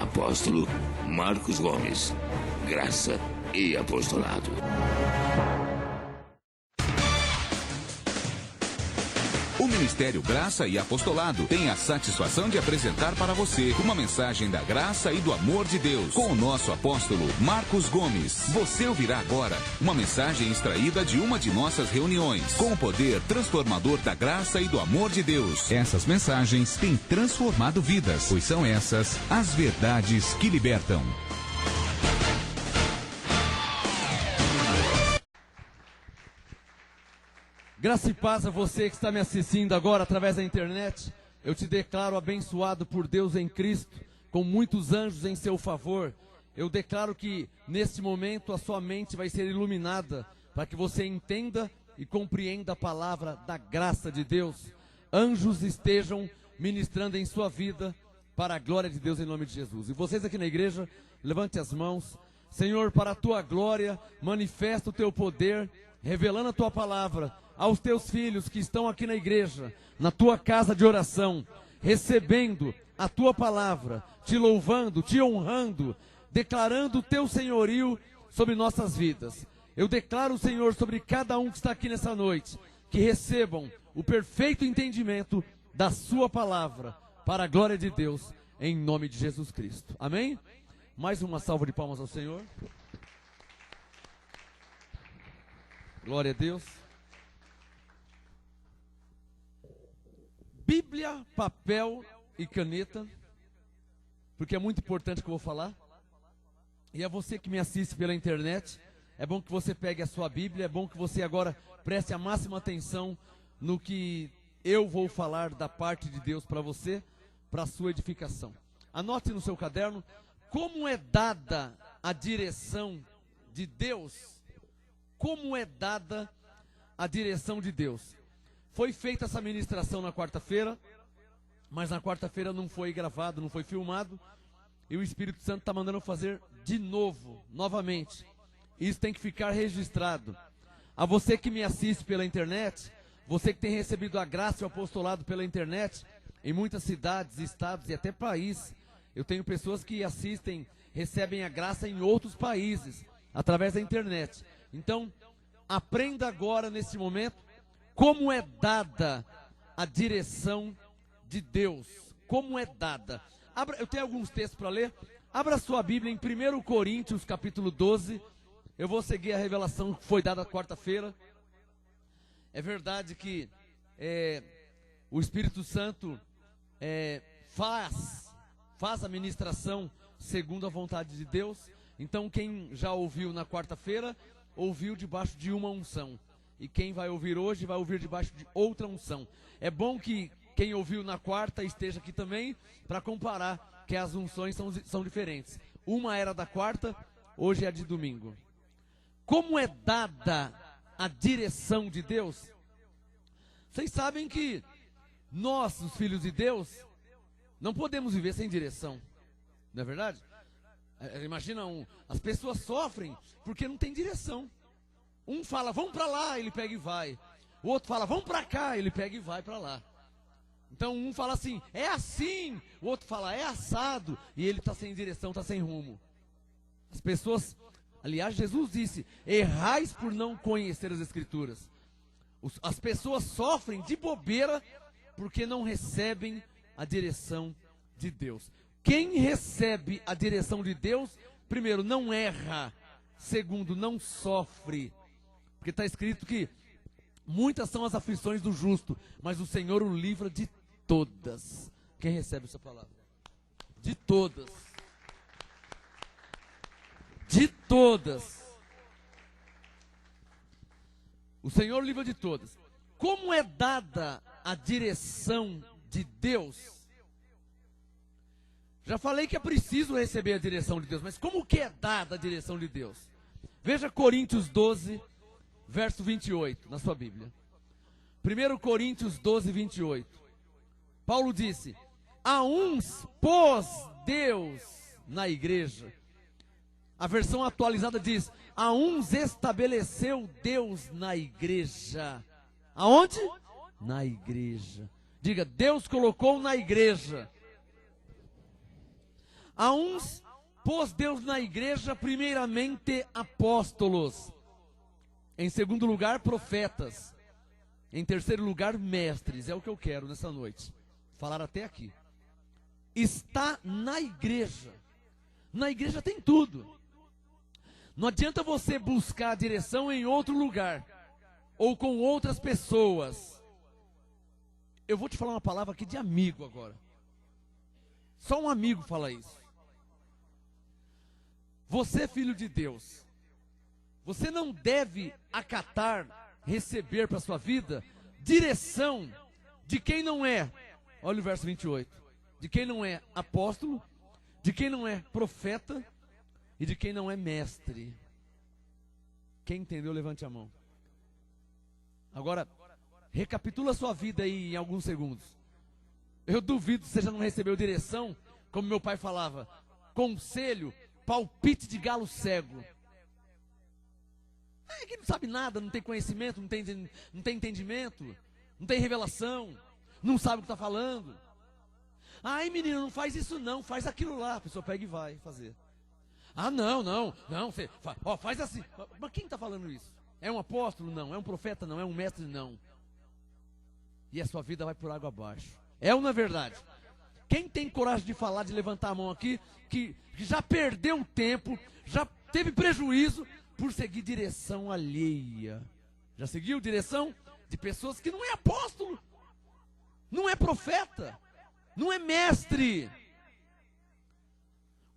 apóstolo Marcos Gomes. Graça e apostolado. O Ministério Graça e Apostolado tem a satisfação de apresentar para você uma mensagem da graça e do amor de Deus com o nosso apóstolo Marcos Gomes. Você ouvirá agora uma mensagem extraída de uma de nossas reuniões com o poder transformador da graça e do amor de Deus. Essas mensagens têm transformado vidas, pois são essas as verdades que libertam. Graça e paz a você que está me assistindo agora através da internet. Eu te declaro abençoado por Deus em Cristo, com muitos anjos em seu favor. Eu declaro que neste momento a sua mente vai ser iluminada, para que você entenda e compreenda a palavra da graça de Deus. Anjos estejam ministrando em sua vida, para a glória de Deus em nome de Jesus. E vocês aqui na igreja, levante as mãos. Senhor, para a tua glória, manifesta o teu poder, revelando a tua palavra aos teus filhos que estão aqui na igreja, na tua casa de oração, recebendo a tua palavra, te louvando, te honrando, declarando o teu senhorio sobre nossas vidas. Eu declaro, Senhor, sobre cada um que está aqui nessa noite, que recebam o perfeito entendimento da sua palavra, para a glória de Deus, em nome de Jesus Cristo. Amém? Mais uma salva de palmas ao Senhor. Glória a Deus. Bíblia, papel e caneta, porque é muito importante o que eu vou falar. E é você que me assiste pela internet, é bom que você pegue a sua Bíblia, é bom que você agora preste a máxima atenção no que eu vou falar da parte de Deus para você, para a sua edificação. Anote no seu caderno como é dada a direção de Deus. Como é dada a direção de Deus. Foi feita essa ministração na quarta-feira, mas na quarta-feira não foi gravado, não foi filmado, e o Espírito Santo está mandando fazer de novo, novamente. Isso tem que ficar registrado. A você que me assiste pela internet, você que tem recebido a graça e o apostolado pela internet, em muitas cidades, estados e até país, eu tenho pessoas que assistem, recebem a graça em outros países, através da internet. Então, aprenda agora, nesse momento, como é dada a direção de Deus. Como é dada. Eu tenho alguns textos para ler. Abra sua Bíblia em 1 Coríntios, capítulo 12. Eu vou seguir a revelação que foi dada quarta-feira. É verdade que o Espírito Santo faz a ministração segundo a vontade de Deus. Então quem já ouviu na quarta-feira, ouviu debaixo de uma unção. E quem vai ouvir hoje, vai ouvir debaixo de outra unção. É bom que quem ouviu na quarta esteja aqui também, para comparar, que as unções são diferentes. Uma era da quarta, hoje é a de domingo. Como é dada a direção de Deus? Vocês sabem que nós, os filhos de Deus, não podemos viver sem direção. Não é verdade? Imagina, as pessoas sofrem porque não tem direção. Um fala, vamos para lá, ele pega e vai. O outro fala, vamos para cá, ele pega e vai para lá. Então um fala assim, é assim. O outro fala, é assado. E ele está sem direção, está sem rumo. As pessoas, aliás, Jesus disse, errais por não conhecer as Escrituras. As pessoas sofrem de bobeira porque não recebem a direção de Deus. Quem recebe a direção de Deus, primeiro, não erra. Segundo, não sofre. Porque está escrito que muitas são as aflições do justo, mas o Senhor o livra de todas. Quem recebe essa palavra? De todas. De todas. O Senhor livra de todas. Como é dada a direção de Deus? Já falei que é preciso receber a direção de Deus, mas como que é dada a direção de Deus? Veja Coríntios 12, verso 28, na sua Bíblia. 1 Coríntios 12, 28. Paulo disse, a uns pôs Deus na igreja. A versão atualizada diz, a uns estabeleceu Deus na igreja. Aonde? Na igreja. Diga, Deus colocou na igreja. A uns pôs Deus na igreja, primeiramente apóstolos. Em segundo lugar, profetas. Em terceiro lugar, mestres. É o que eu quero nessa noite. Falar até aqui. Está na igreja. Na igreja tem tudo. Não adianta você buscar a direção em outro lugar. Ou com outras pessoas. Eu vou te falar uma palavra aqui de amigo agora. Só um amigo fala isso. Você, filho de Deus, você não deve acatar, receber para a sua vida, direção de quem não é, olha o verso 28, de quem não é apóstolo, de quem não é profeta e de quem não é mestre. Quem entendeu, levante a mão. Agora, recapitula a sua vida aí em alguns segundos. Eu duvido que você já não recebeu direção, como meu pai falava, conselho, palpite de galo cego. É que não sabe nada, não tem conhecimento, não tem entendimento, não tem revelação, não sabe o que está falando. Ai, menino, não faz isso não, faz aquilo lá. A pessoa pega e vai fazer. Ah, não, você, faz assim. Mas quem está falando isso? É um apóstolo? Não. É um profeta? Não. É um mestre? Não. E a sua vida vai por água abaixo. É ou não é verdade? Quem tem coragem de falar, de levantar a mão aqui, que já perdeu tempo, já teve prejuízo por seguir direção alheia? Já seguiu direção de pessoas que não é apóstolo, não é profeta, não é mestre?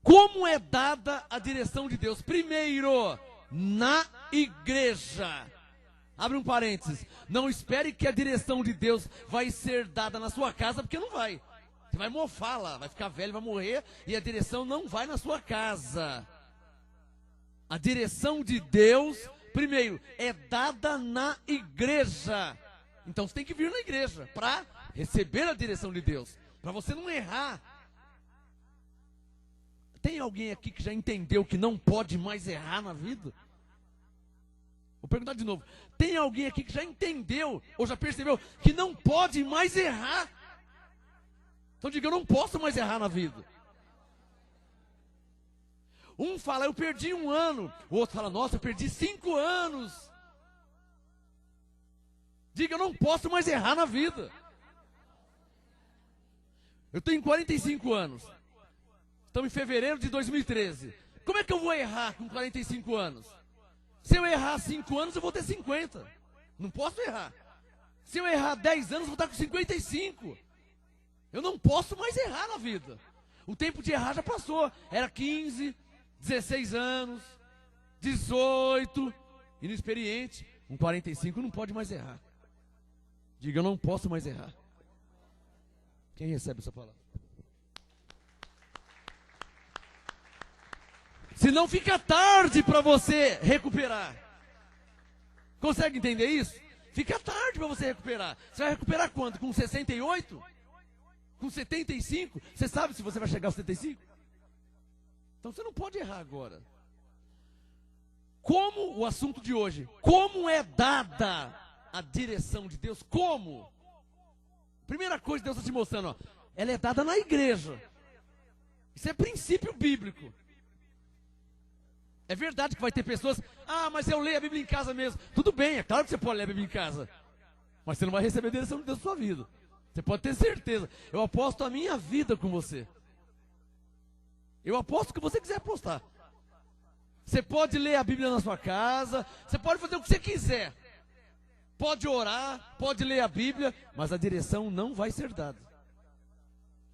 Como é dada a direção de Deus? Primeiro, na igreja. Abre um parênteses. Não espere que a direção de Deus vai ser dada na sua casa, porque não vai. Você vai mofar lá, vai ficar velho, vai morrer, e a direção não vai na sua casa. A direção de Deus, primeiro, é dada na igreja. Então você tem que vir na igreja para receber a direção de Deus, para você não errar. Tem alguém aqui que já entendeu que não pode mais errar na vida? Vou perguntar de novo. Tem alguém aqui que já entendeu ou já percebeu que não pode mais errar? Então diga, eu não posso mais errar na vida. Um fala, eu perdi 1 ano. O outro fala, nossa, eu perdi 5 anos. Diga, eu não posso mais errar na vida. Eu tenho 45 anos. Estamos em fevereiro de 2013. Como é que eu vou errar com 45 anos? Se eu errar 5 anos, eu vou ter 50. Não posso errar. Se eu errar 10 anos, eu vou estar com 55. Eu não posso mais errar na vida. O tempo de errar já passou. Era 15, 16 anos, 18, inexperiente. Com 45 não pode mais errar. Diga, eu não posso mais errar. Quem recebe essa palavra? Senão fica tarde para você recuperar. Consegue entender isso? Fica tarde para você recuperar. Você vai recuperar quando? Com 68? Com 75? Você sabe se você vai chegar aos 75? Então você não pode errar agora. Como o assunto de hoje? Como é dada a direção de Deus? Como? Primeira coisa que Deus está te mostrando, ó, ela é dada na igreja. Isso é princípio bíblico. É verdade que vai ter pessoas, mas eu leio a Bíblia em casa mesmo. Tudo bem, é claro que você pode ler a Bíblia em casa. Mas você não vai receber a direção de Deus na sua vida. Você pode ter certeza. Eu aposto a minha vida com você. Eu aposto o que você quiser apostar. Você pode ler a Bíblia na sua casa, você pode fazer o que você quiser. Pode orar, pode ler a Bíblia, mas a direção não vai ser dada.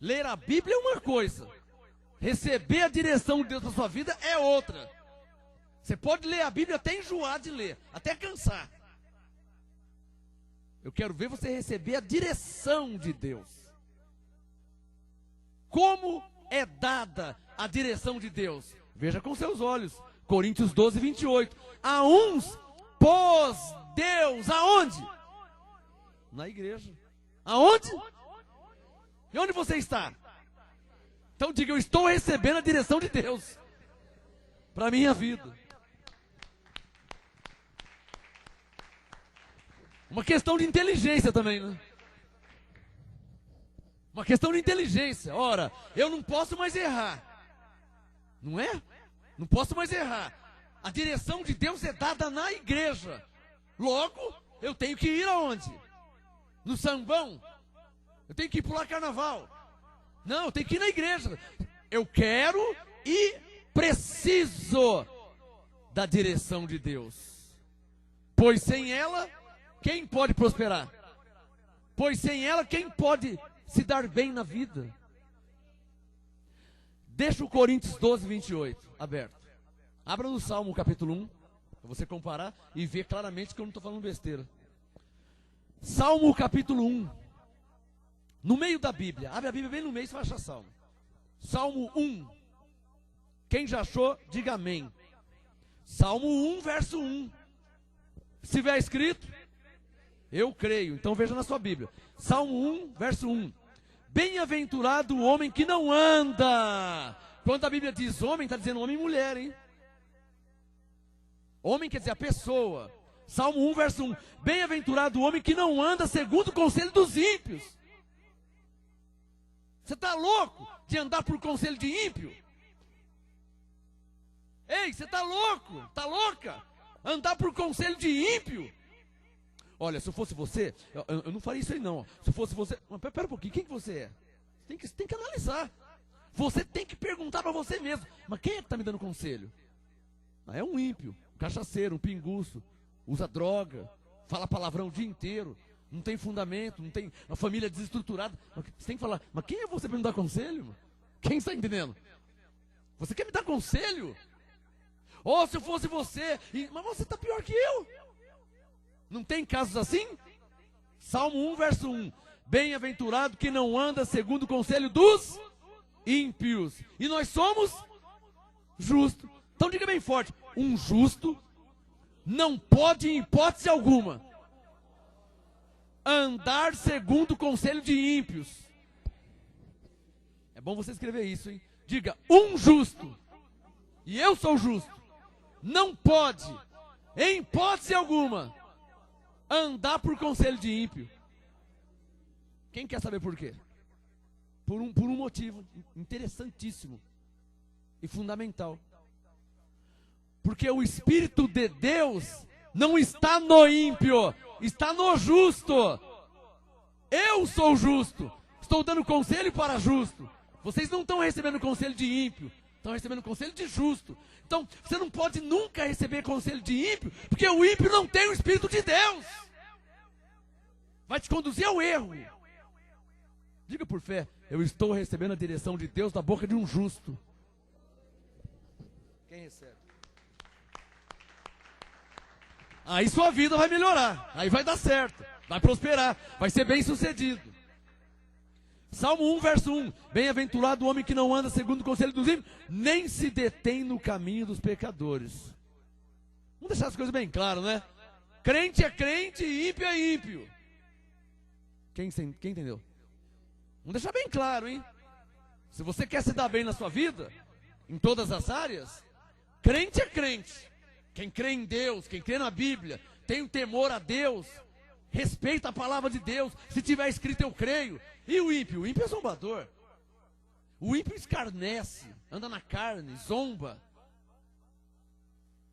Ler a Bíblia é uma coisa. Receber a direção de Deus na sua vida é outra. Você pode ler a Bíblia até enjoar de ler, até cansar. Eu quero ver você receber a direção de Deus. Como é dada a direção de Deus? Veja com seus olhos. Coríntios 12, 28. A uns pôs Deus, aonde? Na igreja. Aonde? E onde você está? Então diga, eu estou recebendo a direção de Deus para a minha vida. Uma questão de inteligência também, né? Uma questão de inteligência. Ora, eu não posso mais errar. Não é? Não posso mais errar. A direção de Deus é dada na igreja. Logo, eu tenho que ir aonde? No sambão? Eu tenho que ir pular carnaval? Não, eu tenho que ir na igreja. Eu quero e preciso da direção de Deus. Pois sem ela, quem pode prosperar? Pois sem ela, quem pode se dar bem na vida? Deixa o Coríntios 12, 28 aberto. Abra no Salmo capítulo 1, para você comparar e ver claramente que eu não estou falando besteira. Salmo capítulo 1, no meio da Bíblia. Abre a Bíblia bem no meio, você vai achar Salmo. Salmo 1. Quem já achou, diga amém. Salmo 1, verso 1. Se tiver escrito, eu creio. Então veja na sua Bíblia. Salmo 1, verso 1. Bem-aventurado o homem que não anda. Quando a Bíblia diz homem, está dizendo homem e mulher, hein? Homem quer dizer a pessoa. Salmo 1, verso 1. Bem-aventurado o homem que não anda segundo o conselho dos ímpios. Você está louco de andar por conselho de ímpio? Ei, você está louco? Está louca? Andar por conselho de ímpio? Olha, se eu fosse você, eu não faria isso aí não. Se eu fosse você, mas pera um pouquinho, quem que você é? Você tem que analisar. Você tem que perguntar para você mesmo. Mas quem é que está me dando conselho? É um ímpio, um cachaceiro, um pinguço, usa droga, fala palavrão o dia inteiro, não tem fundamento, não tem uma família desestruturada. Você tem que falar, mas quem é você para me dar conselho? Mano? Quem está entendendo? Você quer me dar conselho? Ou se eu fosse você, mas você está pior que eu. Não tem casos assim? Salmo 1, verso 1. Bem-aventurado que não anda segundo o conselho dos ímpios. E nós somos justos. Então diga bem forte. Um justo não pode, em hipótese alguma, andar segundo o conselho de ímpios. É bom você escrever isso, hein? Diga, um justo, e eu sou justo, não pode, em hipótese alguma, andar por conselho de ímpio. Quem quer saber por quê? Por um motivo interessantíssimo e fundamental. Porque o Espírito de Deus não está no ímpio, está no justo. Eu sou justo, estou dando conselho para justo. Vocês não estão recebendo conselho de ímpio, estão recebendo conselho de justo. Então, você não pode nunca receber conselho de ímpio, porque o ímpio não tem o Espírito de Deus. Vai te conduzir ao erro. Diga por fé, eu estou recebendo a direção de Deus da boca de um justo. Quem recebe? Aí sua vida vai melhorar, aí vai dar certo, vai prosperar, vai ser bem sucedido. Salmo 1, verso 1. Bem-aventurado o homem que não anda segundo o conselho dos ímpios, nem se detém no caminho dos pecadores. Vamos deixar as coisas bem claras, né? Crente é crente e ímpio é ímpio. Quem entendeu? Vamos deixar bem claro, hein? Se você quer se dar bem na sua vida, em todas as áreas, crente é crente. Quem crê em Deus, quem crê na Bíblia, tem o temor a Deus, respeita a palavra de Deus. Se tiver escrito, eu creio. E o ímpio? O ímpio é zombador. O ímpio escarnece, anda na carne, zomba.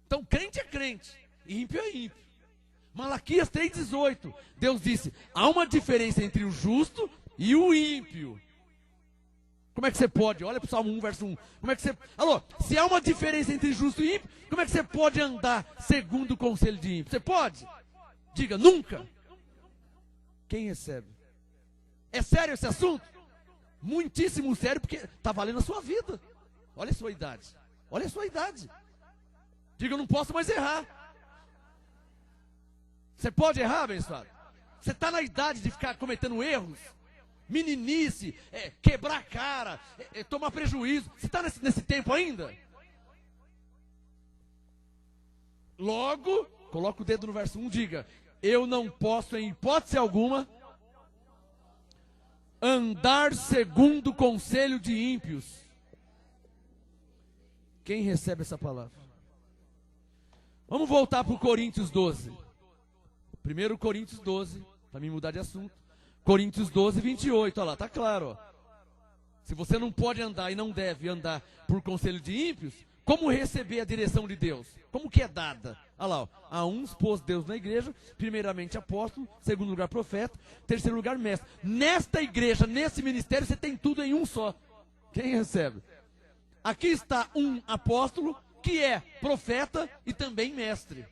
Então crente é crente, ímpio é ímpio. Malaquias 3,18, Deus disse, há uma diferença entre o justo e o ímpio. Como é que você pode? Olha para o Salmo 1, verso 1. Como é que você... Alô, se há uma diferença entre justo e ímpio, como é que você pode andar segundo o conselho de ímpio? Você pode? Diga, nunca. Quem recebe? É sério esse assunto? Muitíssimo sério, porque está valendo a sua vida. Olha a sua idade. Olha a sua idade. Diga, eu não posso mais errar. Você pode errar, abençoado? Você está na idade de ficar cometendo erros? Meninice, quebrar a cara, tomar prejuízo. Você está nesse tempo ainda? Logo, coloca o dedo no verso 1, diga, eu não posso em hipótese alguma andar segundo o conselho de ímpios. Quem recebe essa palavra? Vamos voltar para o Coríntios 12. 1 Coríntios 12, para mim mudar de assunto. Coríntios 12, 28, olha lá, está claro. Ó. Se você não pode andar e não deve andar por conselho de ímpios, como receber a direção de Deus? Como que é dada? Olha lá, ó. A uns pôs Deus na igreja, primeiramente apóstolo, segundo lugar profeta, terceiro lugar mestre. Nesta igreja, nesse ministério, você tem tudo em um só. Quem recebe? Aqui está um apóstolo que é profeta e também mestre.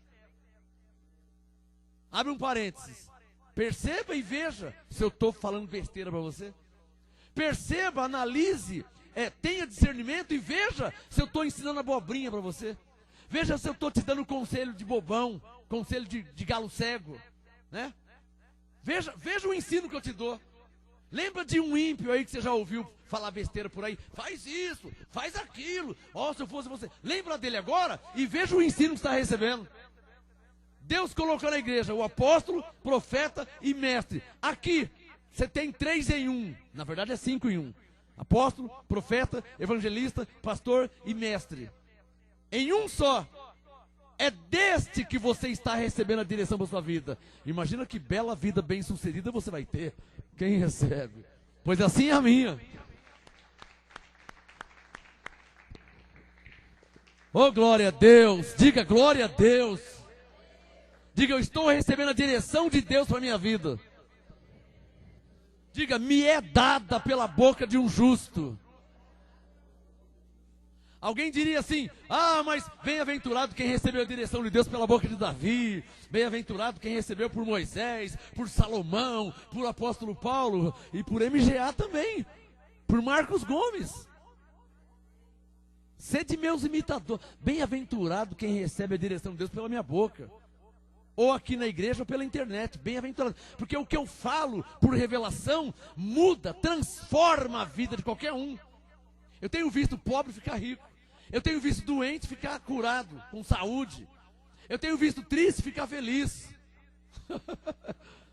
Abre um parênteses. Perceba e veja se eu estou falando besteira para você. Perceba, analise, tenha discernimento e veja se eu estou ensinando abobrinha para você. Veja se eu estou te dando conselho de bobão, conselho de galo cego, né? Veja o ensino que eu te dou. Lembra de um ímpio aí que você já ouviu falar besteira por aí? Faz isso, faz aquilo. Ó, se eu fosse você. Lembra dele agora e veja o ensino que você está recebendo. Deus colocou na igreja o apóstolo, profeta e mestre. Aqui, você tem 3 em 1. Na verdade é 5 em 1. Apóstolo, profeta, evangelista, pastor e mestre. Em um só. É deste que você está recebendo a direção para sua vida. Imagina que bela vida bem-sucedida você vai ter. Quem recebe? Pois assim é a minha. Oh, glória a Deus. Diga glória a Deus. Diga, eu estou recebendo a direção de Deus para a minha vida. Diga, me é dada pela boca de um justo. Alguém diria assim, mas bem-aventurado quem recebeu a direção de Deus pela boca de Davi, bem-aventurado quem recebeu por Moisés, por Salomão, por apóstolo Paulo e por MGA também, por Marcos Gomes. Sede meus imitadores, bem-aventurado quem recebe a direção de Deus pela minha boca. Ou aqui na igreja ou pela internet, bem-aventurado. Porque o que eu falo por revelação muda, transforma a vida de qualquer um. Eu tenho visto pobre ficar rico. Eu tenho visto doente ficar curado, com saúde. Eu tenho visto triste ficar feliz.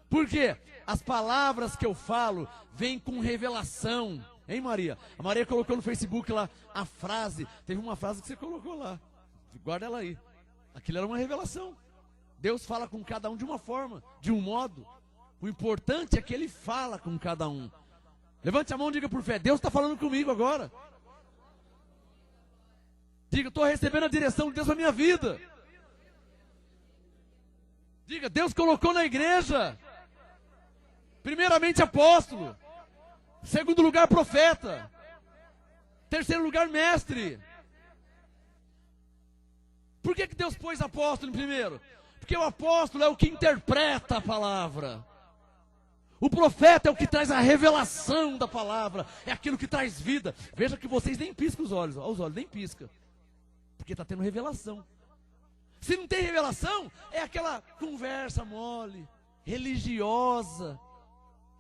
Por quê? As palavras que eu falo vêm com revelação. Hein, Maria? A Maria colocou no Facebook lá a frase. Teve uma frase que você colocou lá. Guarda ela aí. Aquilo era uma revelação. Deus fala com cada um de uma forma, de um modo. O importante é que Ele fala com cada um. Levante a mão e diga por fé, Deus está falando comigo agora. Diga, estou recebendo a direção de Deus na minha vida. Diga, Deus colocou na igreja, primeiramente apóstolo, segundo lugar profeta, terceiro lugar mestre. Por que Deus pôs apóstolo em primeiro? Porque o apóstolo é o que interpreta a palavra. O profeta é o que traz a revelação da palavra. É aquilo que traz vida. Veja que vocês nem piscam os olhos. Os olhos nem piscam. Porque está tendo revelação. Se não tem revelação, é aquela conversa mole, religiosa.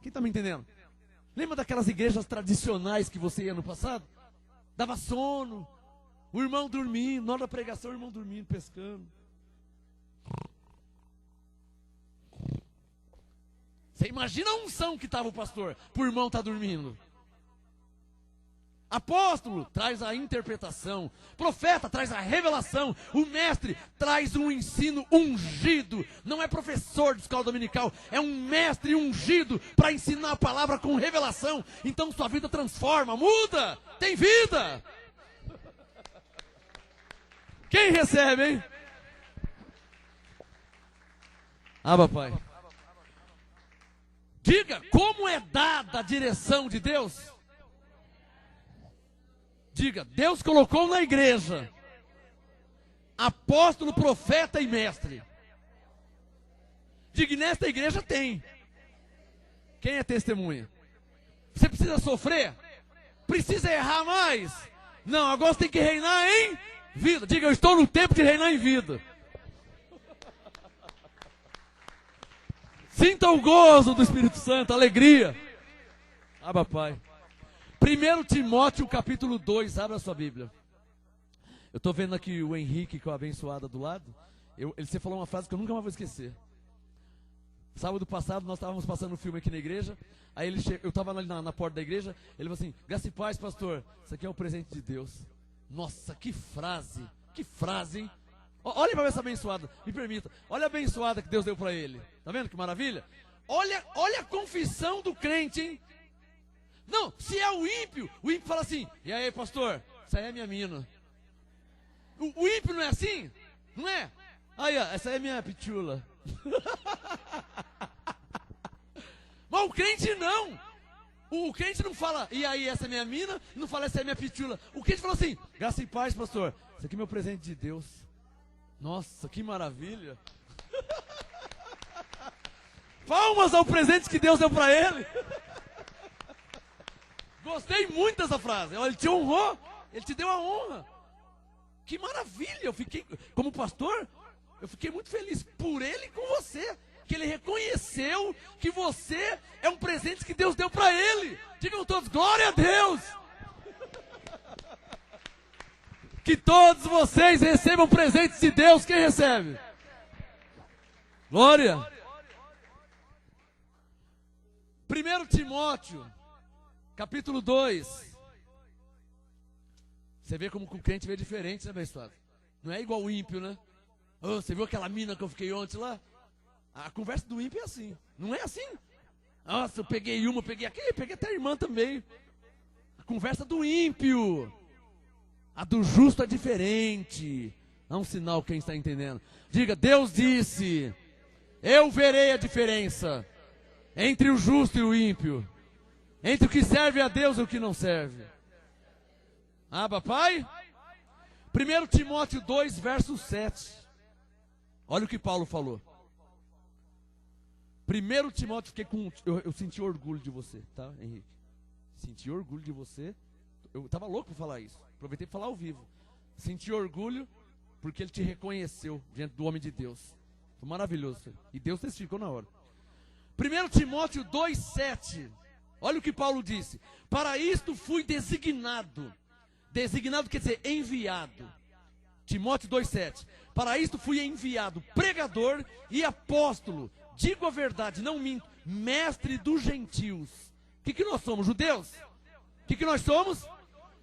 Quem está me entendendo? Lembra daquelas igrejas tradicionais que você ia no passado? Dava sono. O irmão dormindo. Na hora da pregação, o irmão dormindo, pescando. Você imagina a unção que estava o pastor, para o irmão estar dormindo. Apóstolo traz a interpretação, profeta traz a revelação, o mestre traz um ensino ungido. Não é professor de escola dominical, é um mestre ungido para ensinar a palavra com revelação. Então sua vida transforma, muda, tem vida. Quem recebe, hein? Papai. Diga, como é dada a direção de Deus? Diga, Deus colocou na igreja apóstolo, profeta e mestre. Diga, nesta igreja tem. Quem é testemunha? Você precisa sofrer? Precisa errar mais? Não, agora você tem que reinar em vida. Diga, eu estou no tempo de reinar em vida. Sinta o gozo do Espírito Santo, a alegria. Pai. 1 Timóteo capítulo 2, abra a sua Bíblia. Eu estou vendo aqui o Henrique com a abençoada do lado. Você falou uma frase que eu nunca mais vou esquecer. Sábado passado nós estávamos passando um filme aqui na igreja. Aí eu estava ali na porta da igreja. Ele falou assim, graça e paz, pastor. Isso aqui é um presente de Deus. Nossa, que frase, hein? Olha para essa abençoada, me permita. Olha a abençoada que Deus deu para ele. Tá vendo que maravilha? Olha a confissão do crente, hein? Não, se é o ímpio fala assim, e aí pastor, essa aí é minha mina. O ímpio não é assim? Não é? Aí ó, essa aí é minha pitula. Mas o crente não. O crente não fala, e aí essa é minha mina, não fala essa é minha pitula. O crente fala assim, graça e paz pastor, isso aqui é meu presente de Deus. Nossa, que maravilha. Palmas ao presente que Deus deu para ele. Gostei muito dessa frase. Ele te honrou, ele te deu a honra. Que maravilha. Eu fiquei, como pastor, eu fiquei muito feliz por ele e com você. Que ele reconheceu que você é um presente que Deus deu para ele. Digam todos, glória a Deus. Que todos vocês recebam presentes de Deus. Quem recebe? Glória. 1 Timóteo, capítulo 2. Você vê como o crente vê diferente, né, abençoado? Não é igual o ímpio, né? Oh, você viu aquela mina que eu fiquei ontem lá? A conversa do ímpio é assim. Não é assim? Nossa, eu peguei uma, peguei aquele, peguei até a irmã também. A conversa do ímpio. A do justo é diferente. Dá um sinal quem está entendendo. Diga, Deus disse, eu verei a diferença entre o justo e o ímpio, entre o que serve a Deus e o que não serve. Ah, papai? 1 Timóteo 2, verso 7. Olha o que Paulo falou. 1 Timóteo, eu senti orgulho de você, tá, Henrique? Senti orgulho de você. Eu estava louco por falar isso. Aproveitei para falar ao vivo. Senti orgulho porque ele te reconheceu diante do homem de Deus. Foi maravilhoso. E Deus testificou na hora. 1 Timóteo 2, 7. Olha o que Paulo disse. Para isto fui designado. Designado quer dizer enviado. Timóteo 2, 7. Para isto fui enviado, pregador e apóstolo. Digo a verdade, não minto. Mestre dos gentios. O que nós somos? Judeus? O que nós somos?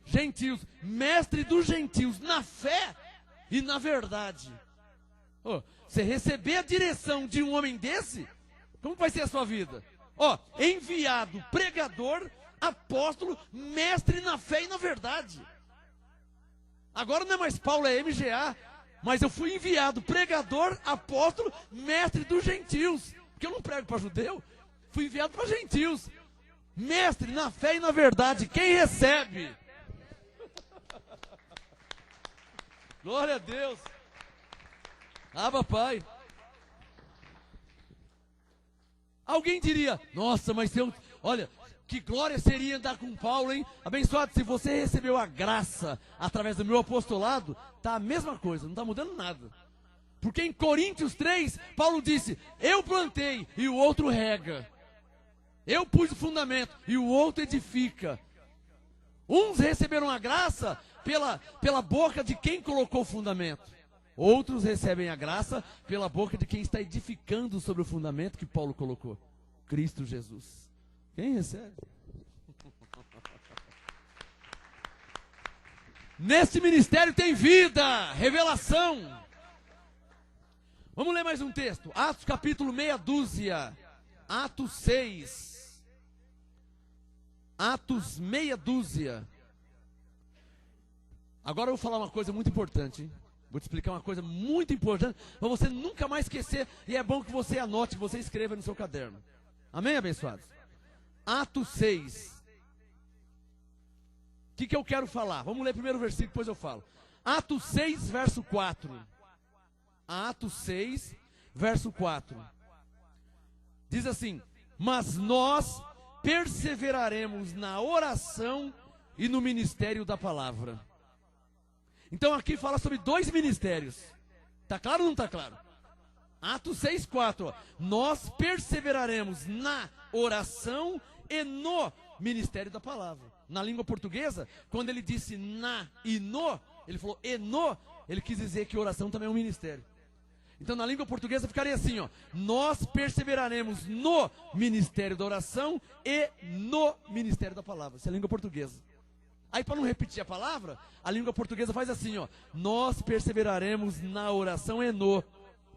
Gentios. Mestre dos gentios na fé e na verdade. Oh, você receber a direção de um homem desse, como vai ser a sua vida? Ó, enviado, pregador, apóstolo, mestre na fé e na verdade. Agora não é mais Paulo, é MGA. Mas eu fui enviado, pregador, apóstolo, mestre dos gentios. Porque eu não prego para judeu, fui enviado para gentios. Mestre na fé e na verdade. Quem recebe? Glória a Deus. Ah, papai. Alguém diria, nossa, mas eu... Olha, que glória seria andar com Paulo, hein? Abençoado, se você recebeu a graça através do meu apostolado, tá a mesma coisa, não está mudando nada. Porque em Coríntios 3, Paulo disse, eu plantei e o outro rega. Eu pus o fundamento e o outro edifica. Uns receberam a graça pela boca de quem colocou o fundamento. Outros recebem a graça pela boca de quem está edificando sobre o fundamento que Paulo colocou. Cristo Jesus. Quem recebe? Nesse ministério tem vida, revelação. Vamos ler mais um texto. Atos capítulo meia dúzia. Atos 6. Atos meia dúzia. Agora eu vou falar uma coisa muito importante, hein? Vou te explicar uma coisa muito importante, para você nunca mais esquecer, e é bom que você anote, que você escreva no seu caderno. Amém, abençoados? Atos 6. O que eu quero falar? Vamos ler primeiro o versículo, depois eu falo. Atos 6, verso 4. Atos 6, verso 4. Diz assim, mas nós perseveraremos na oração e no ministério da palavra. Então aqui fala sobre dois ministérios. Está claro ou não está claro? Atos 6, 4. Ó. Nós perseveraremos na oração e no ministério da palavra. Na língua portuguesa, quando ele disse na e no, ele falou e no, ele quis dizer que oração também é um ministério. Então na língua portuguesa ficaria assim, ó. Nós perseveraremos no ministério da oração e no ministério da palavra. Essa é a língua portuguesa. Aí para não repetir a palavra, a língua portuguesa faz assim, ó. Nós perseveraremos na oração e no.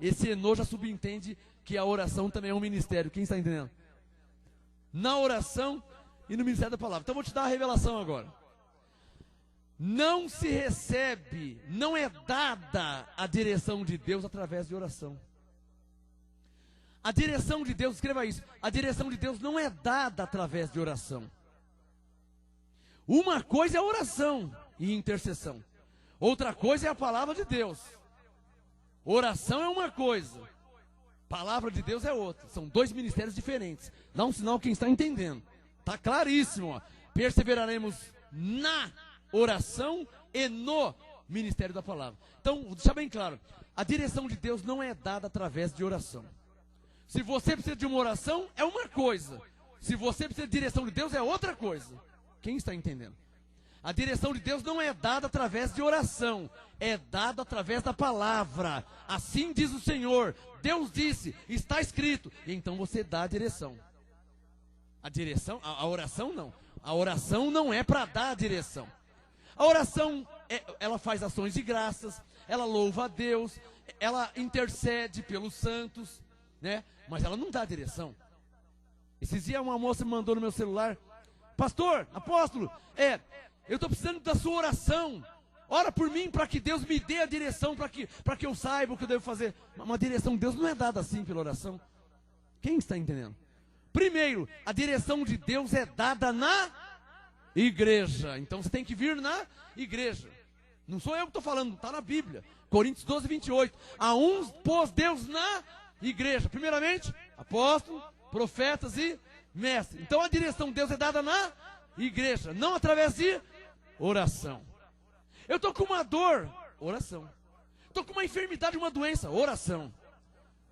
Esse eno já subentende que a oração também é um ministério. Quem está entendendo? Na oração e no ministério da palavra. Então eu vou te dar a revelação agora. Não se recebe, não é dada a direção de Deus através de oração. A direção de Deus, escreva isso, a direção de Deus não é dada através de oração. Uma coisa é oração e intercessão. Outra coisa é a palavra de Deus. Oração é uma coisa, palavra de Deus é outra. São dois ministérios diferentes. Dá um sinal quem está entendendo. Está claríssimo, ó. Perseveraremos na oração e no ministério da palavra. Então, vou deixar bem claro. A direção de Deus não é dada através de oração. Se você precisa de uma oração, é uma coisa. Se você precisa de direção de Deus, é outra coisa. Quem está entendendo? A direção de Deus não é dada através de oração, é dada através da palavra. Assim diz o Senhor. Deus disse, está escrito. E então você dá a direção. A direção, a oração não. A oração não é para dar a direção. A oração, ela faz ações de graças, ela louva a Deus, ela intercede pelos santos, né? Mas ela não dá a direção. Esses dias uma moça me mandou no meu celular: pastor, apóstolo, eu estou precisando da sua oração. Ora por mim para que Deus me dê a direção, para que eu saiba o que eu devo fazer. Uma direção de Deus não é dada assim pela oração. Quem está entendendo? Primeiro, a direção de Deus é dada na igreja. Então você tem que vir na igreja. Não sou eu que estou falando, está na Bíblia. Coríntios 12, 28. A uns pôs Deus na igreja. Primeiramente, apóstolos, profetas e mestres. Então a direção de Deus é dada na igreja, não através de oração. Eu estou com uma dor, oração. Estou com uma enfermidade, uma doença, oração.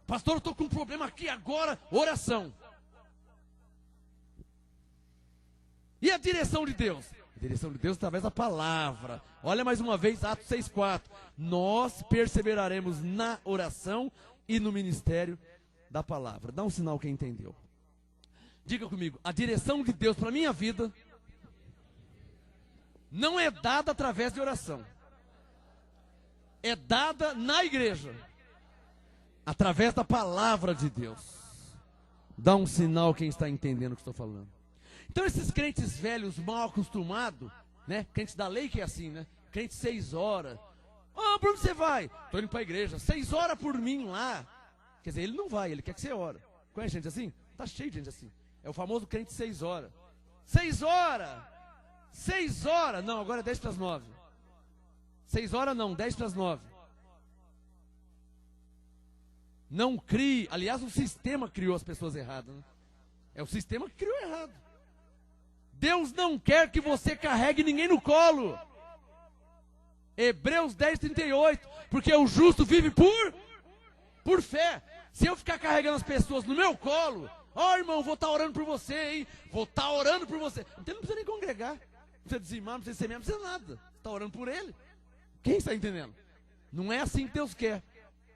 Pastor, eu estou com um problema aqui agora, oração. E a direção de Deus? A direção de Deus através da palavra. Olha mais uma vez, Atos 6,4. Nós perseveraremos na oração e no ministério da palavra. Dá um sinal quem entendeu. Diga comigo, a direção de Deus para a minha vida não é dada através de oração. É dada na igreja, através da palavra de Deus. Dá um sinal quem está entendendo o que estou falando. Então esses crentes velhos mal acostumados, né? Crentes da lei que é assim, né? Crente 6 horas. Ah, para onde você vai? Estou indo para a igreja. 6 horas por mim lá. Quer dizer, ele não vai, ele quer que você ore. Conhece gente assim? Tá cheio de gente assim. É o famoso crente 6 horas. 6 horas! 6 horas! Não, agora é 10 para as 9. 6 horas não, 10 para as 9. Não crie, aliás, o sistema criou as pessoas erradas, né? É o sistema que criou errado. Deus não quer que você carregue ninguém no colo. Hebreus 10, 38. Porque o justo vive por fé. Se eu ficar carregando as pessoas no meu colo, irmão, vou estar orando por você, hein? Vou estar orando por você. Então não precisa nem congregar. Não precisa dizimar, não precisa semear, não precisa nada. Você está orando por ele. Quem está entendendo? Não é assim que Deus quer.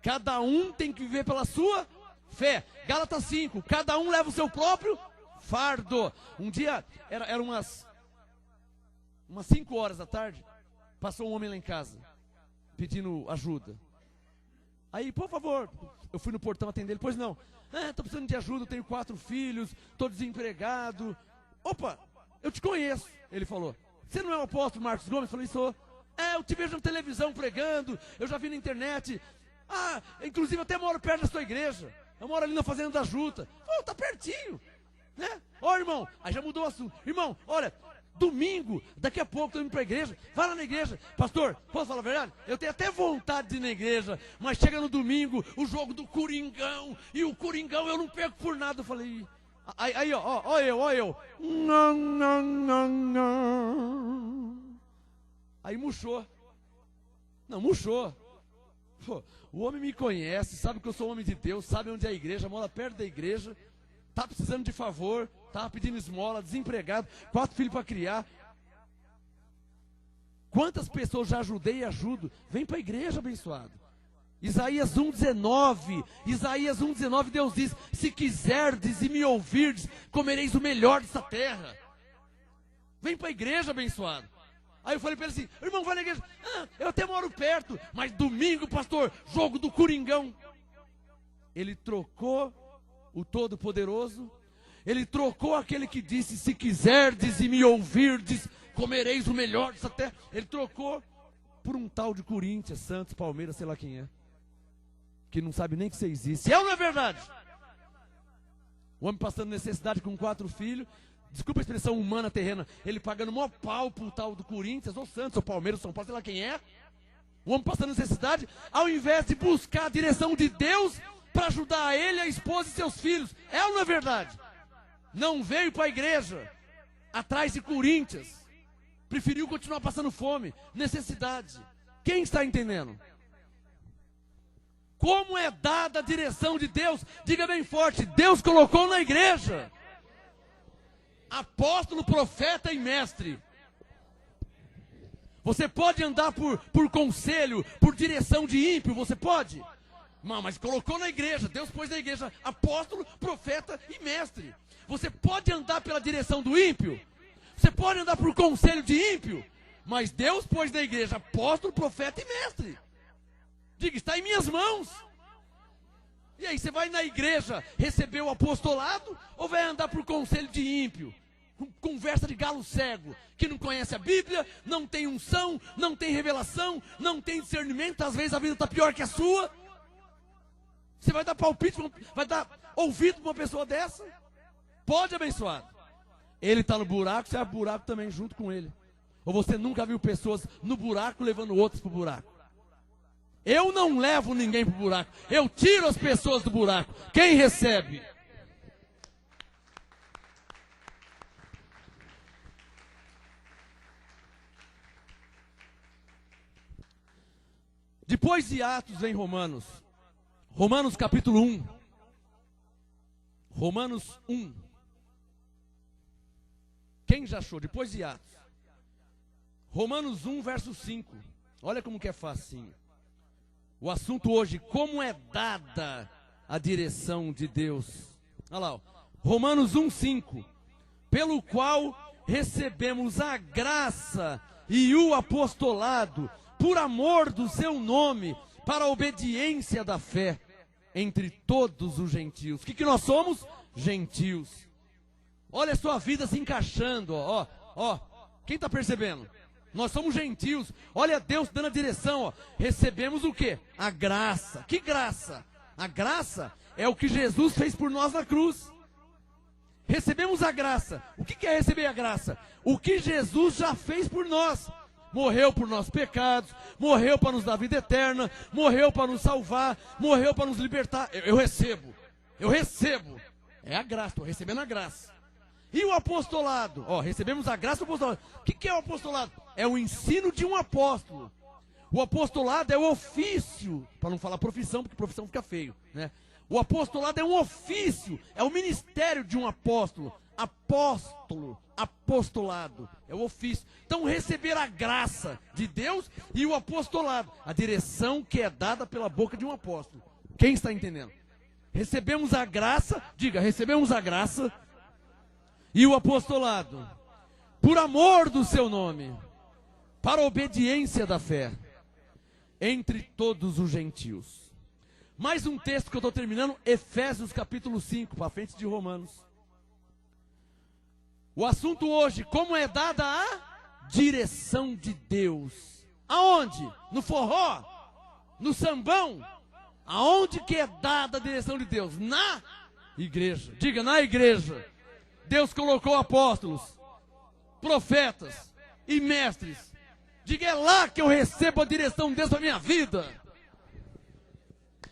Cada um tem que viver pela sua fé. Gálatas 5. Cada um leva o seu próprio fardo. Um dia, era umas 5 horas da tarde, passou um homem lá em casa, pedindo ajuda. Aí, por favor, eu fui no portão atender ele. Pois não, estou precisando de ajuda, eu tenho 4 filhos, estou desempregado. Opa, eu te conheço, ele falou. Você não é o apóstolo Marcos Gomes? Eu falei, sou. Eu te vejo na televisão pregando, eu já vi na internet. Inclusive até moro perto da sua igreja. Eu moro ali na Fazenda da Juta. Tá pertinho, né? Irmão, aí já mudou o assunto. Irmão, olha, domingo, daqui a pouco estou indo para a igreja. Vai lá na igreja. Pastor, posso falar a verdade? Eu tenho até vontade de ir na igreja, mas chega no domingo, o jogo do Coringão, e o Coringão eu não perco por nada. Eu falei, aí ó eu. Não. Aí murchou. Não, murchou. Pô, o homem me conhece, sabe que eu sou homem de Deus, sabe onde é a igreja, mora perto da igreja, tá precisando de favor, tá pedindo esmola, desempregado, 4 filhos para criar. Quantas pessoas já ajudei e ajudo? Vem para a igreja, abençoado. Isaías 1,19, Deus diz: se quiserdes e me ouvirdes, comereis o melhor dessa terra. Vem para a igreja, abençoado. Aí eu falei para ele assim, irmão, vai na igreja. Eu até moro perto, mas domingo, pastor, jogo do Coringão. Ele trocou o Todo-Poderoso Ele trocou aquele que disse, se quiserdes e me ouvirdes, comereis o melhor dessa terra. Ele trocou por um tal de Corinthians, Santos, Palmeiras, sei lá quem é. Que não sabe nem que você existe. É ou não é verdade? O homem passando necessidade com 4 filhos. Desculpa a expressão humana terrena. Ele pagando maior pau pro tal do Corinthians, ou Santos, ou Palmeiras, ou São Paulo, sei lá quem é. O homem passando necessidade, ao invés de buscar a direção de Deus para ajudar ele, a esposa e seus filhos. É ou não é verdade? Não veio para a igreja atrás de Corinthians. Preferiu continuar passando fome, necessidade. Quem está entendendo? Como é dada a direção de Deus? Diga bem forte, Deus colocou na igreja apóstolo, profeta e mestre. Você pode andar por conselho, por direção de ímpio, você pode? Não, mas colocou na igreja, Deus pôs na igreja apóstolo, profeta e mestre. Você pode andar pela direção do ímpio? Você pode andar por conselho de ímpio? Mas Deus pôs na igreja apóstolo, profeta e mestre. Diga, está em minhas mãos. E aí, você vai na igreja receber o apostolado ou vai andar por conselho de ímpio? Conversa de galo cego, que não conhece a Bíblia, não tem unção, não tem revelação, não tem discernimento, às vezes a vida está pior que a sua. Você vai dar palpite, vai dar ouvido para uma pessoa dessa? Pode, abençoado. Ele está no buraco, você vai pro buraco também junto com ele. Ou você nunca viu pessoas no buraco levando outros para o buraco? Eu não levo ninguém para o buraco, eu tiro as pessoas do buraco. Quem recebe? Depois de Atos vem Romanos. Romanos capítulo 1. Romanos 1. Quem já achou? Depois de Atos. Romanos 1, verso 5. Olha como que é facinho. O assunto hoje, como é dada a direção de Deus. Olha lá, ó. Romanos 1, 5. Pelo qual recebemos a graça e o apostolado, por amor do seu nome, para a obediência da fé entre todos os gentios. O que nós somos? Gentios. Olha a sua vida se encaixando, ó. Quem está percebendo? Nós somos gentios. Olha Deus dando a direção, ó. Recebemos o quê? A graça. Que graça? A graça é o que Jesus fez por nós na cruz. Recebemos a graça. O que é receber a graça? O que Jesus já fez por nós. Morreu por nossos pecados, morreu para nos dar vida eterna, morreu para nos salvar, morreu para nos libertar. Eu recebo. É a graça, estou recebendo a graça. E o apostolado? Ó, recebemos a graça do apostolado. O que é o apostolado? É o ensino de um apóstolo. O apostolado é o ofício, para não falar profissão, porque profissão fica feio, né? O apostolado é um ofício, é o ministério de um apóstolo. Apostolado, é o ofício. Então, receber a graça de Deus e o apostolado, a direção que é dada pela boca de um apóstolo. Quem está entendendo? Recebemos a graça, diga, recebemos a graça e o apostolado, por amor do seu nome, para a obediência da fé, entre todos os gentios. Mais um texto que eu estou terminando, Efésios capítulo 5, para frente de Romanos. O assunto hoje, como é dada a direção de Deus. Aonde? No forró? No sambão? Aonde que é dada a direção de Deus? Na igreja. Diga, na igreja. Deus colocou apóstolos, profetas e mestres. Diga, é lá que eu recebo a direção de Deus para a minha vida.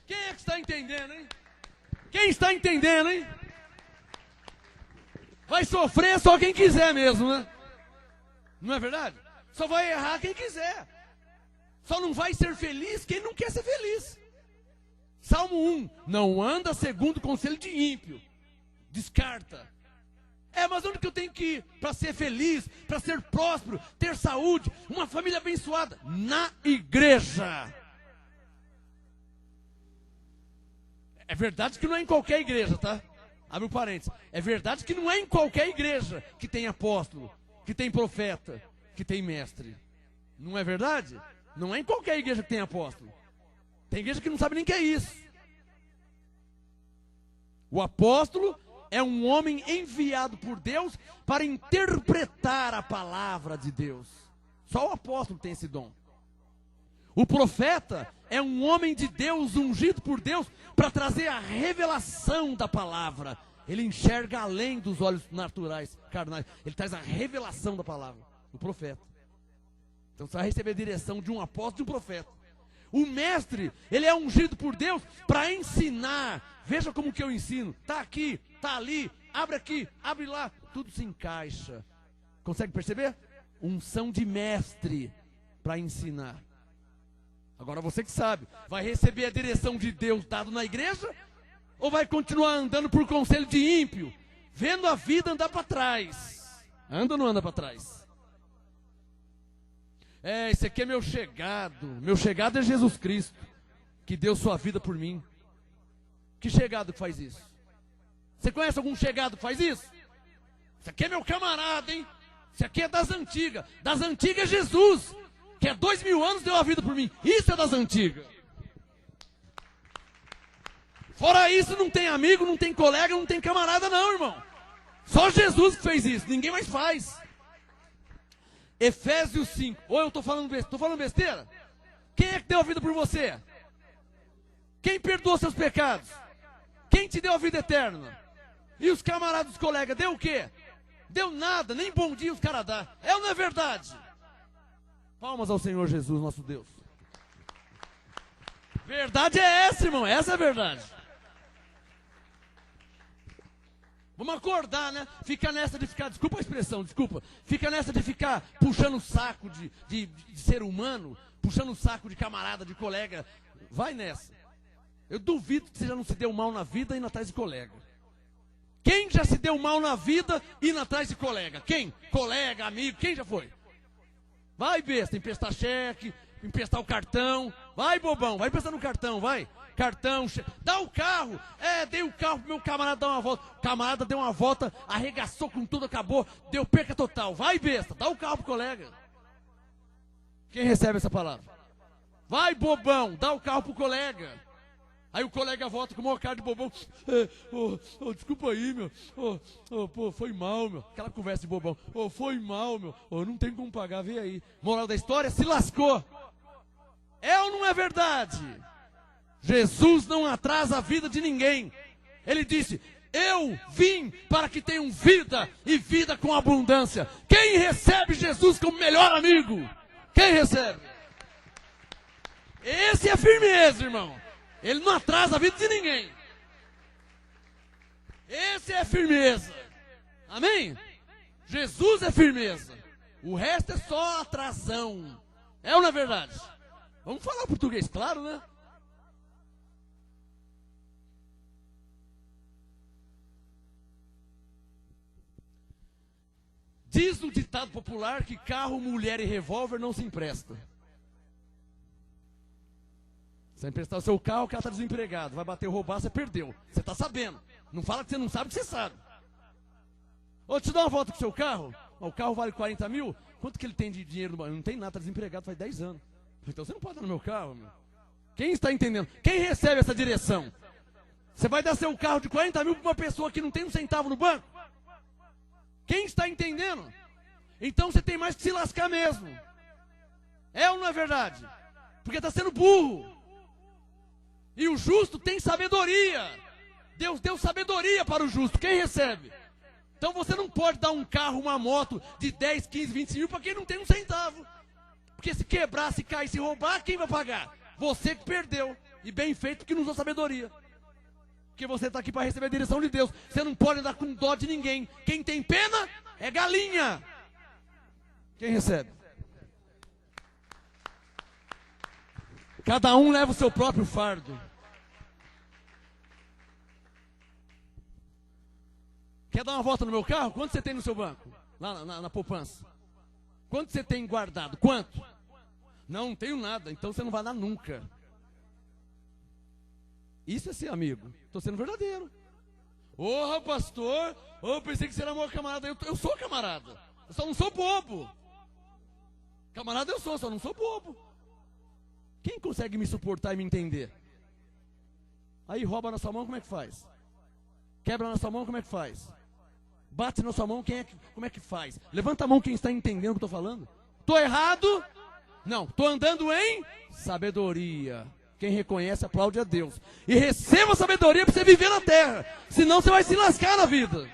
Quem é que está entendendo, hein? Quem está entendendo, hein? Vai sofrer só quem quiser mesmo, né? Não é verdade? Só vai errar quem quiser. Só não vai ser feliz quem não quer ser feliz. Salmo 1. Não anda segundo o conselho de ímpio. Descarta. Mas onde que eu tenho que ir para ser feliz, para ser próspero, ter saúde, uma família abençoada? Na igreja. É verdade que não é em qualquer igreja, tá? Abre um parênteses. É verdade que não é em qualquer igreja que tem apóstolo, que tem profeta, que tem mestre. Não é verdade? Não é em qualquer igreja que tem apóstolo. Tem igreja que não sabe nem o que é isso. O apóstolo é um homem enviado por Deus para interpretar a palavra de Deus. Só o apóstolo tem esse dom. O profeta é um homem de Deus, ungido por Deus, para trazer a revelação da palavra. Ele enxerga além dos olhos naturais, carnais. Ele traz a revelação da palavra, o profeta. Então você vai receber a direção de um apóstolo e de um profeta. O mestre, ele é ungido por Deus para ensinar. Veja como que eu ensino. Está aqui, está ali, abre lá. Tudo se encaixa. Consegue perceber? Unção de mestre para ensinar. Agora você que sabe, vai receber a direção de Deus dado na igreja? Ou vai continuar andando por conselho de ímpio? Vendo a vida andar para trás. Anda ou não anda para trás? Esse aqui é meu chegado. Meu chegado é Jesus Cristo, que deu sua vida por mim. Que chegado que faz isso? Você conhece algum chegado que faz isso? Esse aqui é meu camarada, hein? Esse aqui é das antigas. Das antigas é Jesus, que há 2000 anos deu a vida por mim. Isso é das antigas. Fora isso, não tem amigo, não tem colega, não tem camarada não, irmão. Só Jesus que fez isso, ninguém mais faz. Efésios 5. Ou eu estou falando besteira? Quem é que deu a vida por você? Quem perdoou seus pecados? Quem te deu a vida eterna? E os camaradas, os colegas, deu o quê? Deu nada, nem bom dia os caras dão. É ou não é verdade? Palmas ao Senhor Jesus, nosso Deus. Verdade é essa, irmão, essa é a verdade. Vamos acordar, né? Fica nessa de ficar, desculpa a expressão, fica nessa de ficar puxando o saco de ser humano, puxando o saco de camarada, de colega. Vai nessa. Eu duvido que você já não se deu mal na vida indo atrás de colega. Quem já se deu mal na vida indo atrás de colega? Quem? Colega, amigo, quem já foi? Vai, besta, emprestar cheque, emprestar o cartão. Vai, bobão, vai emprestar no cartão, vai. Cartão, dá o carro. Dei o carro pro meu camarada dar uma volta. O camarada deu uma volta, arregaçou com tudo, acabou, deu perca total. Vai, besta, dá o carro pro colega. Quem recebe essa palavra? Vai, bobão, dá o carro pro colega. Aí o colega volta com o maior cara de bobão. Desculpa aí, meu. Pô, foi mal, meu. Aquela conversa de bobão. Foi mal, meu. Não tem como pagar, vê aí. Moral da história, se lascou. É ou não é verdade? Jesus não atrasa a vida de ninguém. Ele disse, eu vim para que tenham vida e vida com abundância. Quem recebe Jesus como melhor amigo? Quem recebe? Esse é firmeza, irmão. Ele não atrasa a vida de ninguém. Esse é firmeza. Amém? Jesus é firmeza. O resto é só atração. É ou não é verdade? Vamos falar português, claro, né? Diz o ditado popular que carro, mulher e revólver não se empresta. Você vai emprestar o seu carro, o cara está desempregado. Vai bater ou roubar, você perdeu. Você está sabendo. Não fala que você não sabe, que você sabe. Te dá uma volta com o seu carro. O carro vale 40 mil. Quanto que ele tem de dinheiro no banco? Não tem nada, está desempregado faz 10 anos. Então você não pode dar no meu carro, meu. Quem está entendendo? Quem recebe essa direção? Você vai dar seu carro de 40 mil para uma pessoa que não tem um centavo no banco? Quem está entendendo? Então você tem mais que se lascar mesmo. É ou não é verdade? Porque está sendo burro. E o justo tem sabedoria. Deus deu sabedoria para o justo. Quem recebe? Então você não pode dar um carro, uma moto de 10, 15, 20 mil para quem não tem um centavo. Porque se quebrar, se cair, se roubar, quem vai pagar? Você que perdeu. E bem feito porque não usou sabedoria. Porque você está aqui para receber a direção de Deus. Você não pode andar com dó de ninguém. Quem tem pena é galinha. Quem recebe? Cada um leva o seu próprio fardo. Quer dar uma volta no meu carro? Quanto você tem no seu banco? Lá na poupança. Quanto você tem guardado? Quanto? Não tenho nada. Então você não vai dar nunca. Isso é ser amigo. Estou sendo verdadeiro. Pastor. Pensei que você era meu camarada. Eu sou camarada. Eu só não sou bobo. Camarada eu só não sou bobo. Quem consegue me suportar e me entender? Aí rouba na sua mão, como é que faz? Quebra na sua mão, como é que faz? Bate na sua mão, como é que faz? Levanta a mão quem está entendendo o que eu estou falando. Estou errado? Não, estou andando em sabedoria. Quem reconhece, aplaude a Deus. E receba a sabedoria para você viver na terra. Senão você vai se lascar na vida.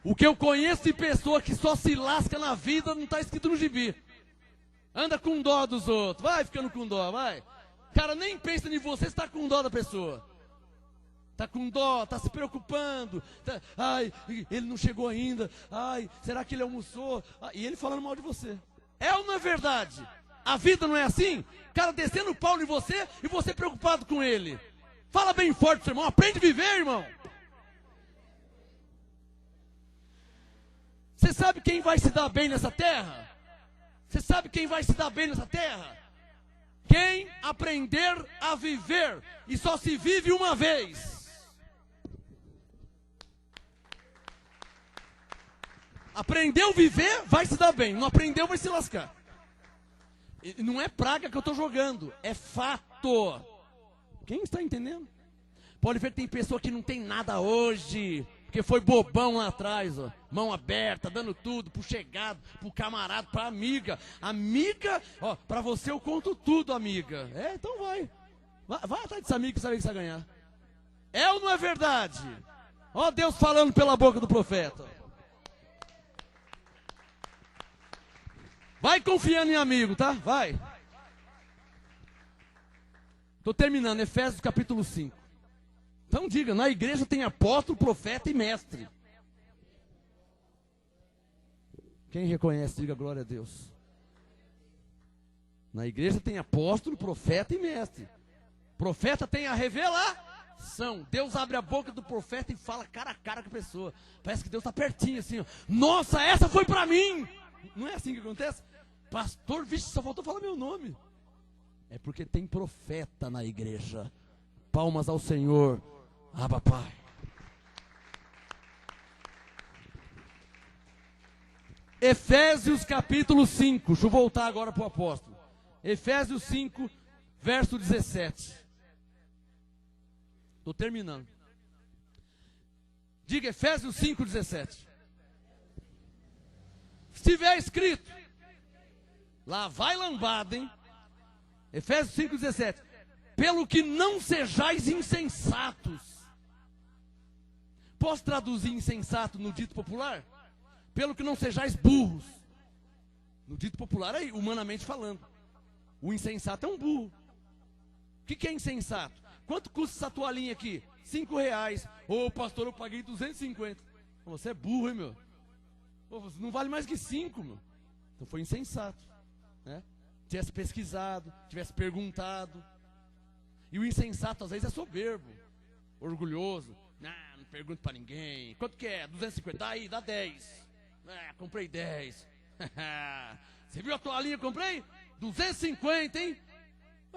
O que eu conheço de pessoa que só se lasca na vida não está escrito no gibi. Anda com dó dos outros. Vai ficando com dó, vai. Cara, nem pensa em você, está com dó da pessoa. Está com dó, está se preocupando. Ai, ele não chegou ainda. Ai, será que ele almoçou? E ele falando mal de você. É ou não é verdade? A vida não é assim? Cara descendo o pau em você e você preocupado com ele. Fala bem forte, seu irmão. Aprende a viver, irmão. Você sabe quem vai se dar bem nessa terra? Você sabe quem vai se dar bem nessa terra? Quem aprender a viver. E só se vive uma vez. Aprendeu a viver, vai se dar bem. Não aprendeu, vai se lascar. E não é praga que eu estou jogando, é fato. Quem está entendendo? Pode ver que tem pessoa que não tem nada hoje, porque foi bobão lá atrás, ó, mão aberta, dando tudo pro chegado, pro camarada, pra amiga. Amiga, ó, pra você eu conto tudo, amiga. É, então vai. Vai atrás desse amigo que sabe que você vai ganhar. É ou não é verdade? Ó Deus falando pela boca do profeta. Vai confiando em amigo, tá? Vai. Estou terminando, Efésios capítulo 5. Então diga, na igreja tem apóstolo, profeta e mestre. Quem reconhece, diga glória a Deus. Na igreja tem apóstolo, profeta e mestre. Profeta tem a revelação. Deus abre a boca do profeta e fala cara a cara com a pessoa. Parece que Deus está pertinho assim, ó. Nossa, essa foi para mim. Não é assim que acontece? Pastor, vixe, só faltou falar meu nome. É porque tem profeta na igreja. Palmas ao Senhor. Abba, Pai. Efésios capítulo 5. Deixa eu voltar agora para o apóstolo. Efésios 5, verso 17. Estou terminando. Diga Efésios 5, 17. Se tiver escrito, lá vai lambada, hein? Efésios 5, 17. Pelo que não sejais insensatos. Posso traduzir insensato no dito popular? Pelo que não sejais burros. No dito popular aí, humanamente falando. O insensato é um burro. O que é insensato? Quanto custa essa toalhinha aqui? R$5. Ô pastor, eu paguei 250. Você é burro, hein, meu? Pô, você não vale mais que 5, meu. Então foi insensato, né? Tivesse pesquisado, tivesse perguntado. E o insensato às vezes é soberbo, orgulhoso. Não pergunto pra ninguém. Quanto que é? 250? Aí, dá 10. Comprei 10. Você viu a toalhinha que eu comprei? 250, hein?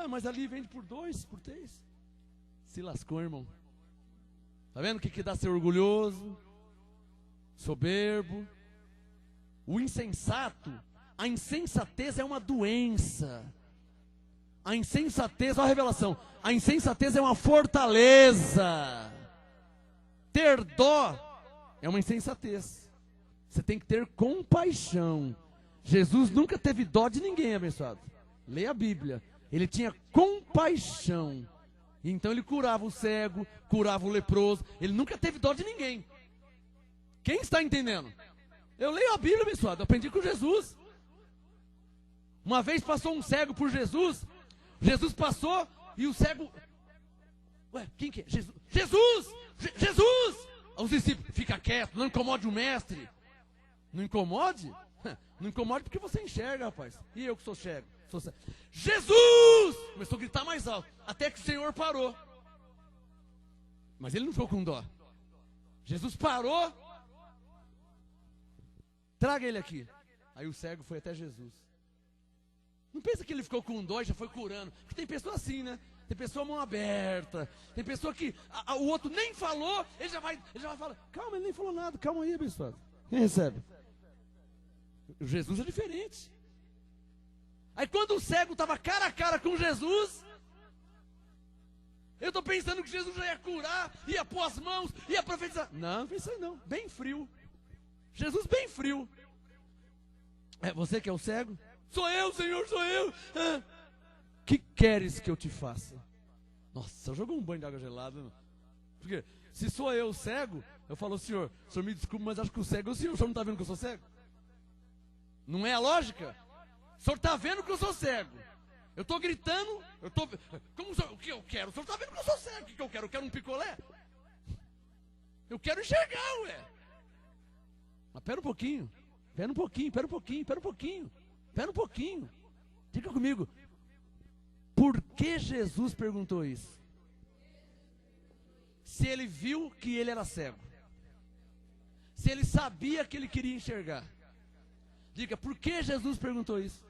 Mas ali vende por 2, por 3. Se lascou, irmão. Tá vendo o que dá ser orgulhoso? Soberbo. O insensato, a insensatez é uma doença. A insensatez, olha a revelação. A insensatez é uma fortaleza. Ter dó é uma insensatez. Você tem que ter compaixão. Jesus nunca teve dó de ninguém, abençoado. Leia a Bíblia. Ele tinha compaixão. Então ele curava o cego, curava o leproso. Ele nunca teve dó de ninguém. Quem está entendendo? Eu leio a Bíblia, abençoado. Eu aprendi com Jesus. Uma vez passou um cego por Jesus. Jesus passou e o cego... Ué, quem que é? Jesus! Jesus! Jesus! Os discípulos, fica quieto, não incomode o mestre. Não incomode? Não incomode porque você enxerga, rapaz. E eu que sou cego? Jesus! Começou a gritar mais alto, até que o Senhor parou. Mas ele não ficou com dó. Jesus parou. Traga ele aqui. Aí o cego foi até Jesus. Não pensa que ele ficou com dó e já foi curando. Porque tem pessoa assim, né? Tem pessoa mão aberta. Tem pessoa que o outro nem falou, ele já vai falar. Calma, ele nem falou nada. Calma aí, abençoado. Quem recebe? O Jesus é diferente. Aí quando o cego estava cara a cara com Jesus, Eu estou pensando que Jesus já ia curar, ia pôr as mãos, ia profetizar. Não, não pensei não. Bem frio. Jesus bem frio. É você que é o cego? Sou eu, Senhor, sou eu. Que queres que eu te faça? Nossa, jogou um banho de água gelada. Porque se sou eu cego, eu falo, senhor me desculpe, mas acho que o cego é o senhor não está vendo que eu sou cego? Não é a lógica? O senhor está vendo que eu sou cego. Eu estou gritando, o que eu quero? O senhor está vendo que eu sou cego, o que eu quero? Eu quero um picolé? Eu quero enxergar, ué. Mas pera um pouquinho. Diga comigo. Por que Jesus perguntou isso? Se ele viu que ele era cego. Se ele sabia que ele queria enxergar. Diga, por que Jesus perguntou isso?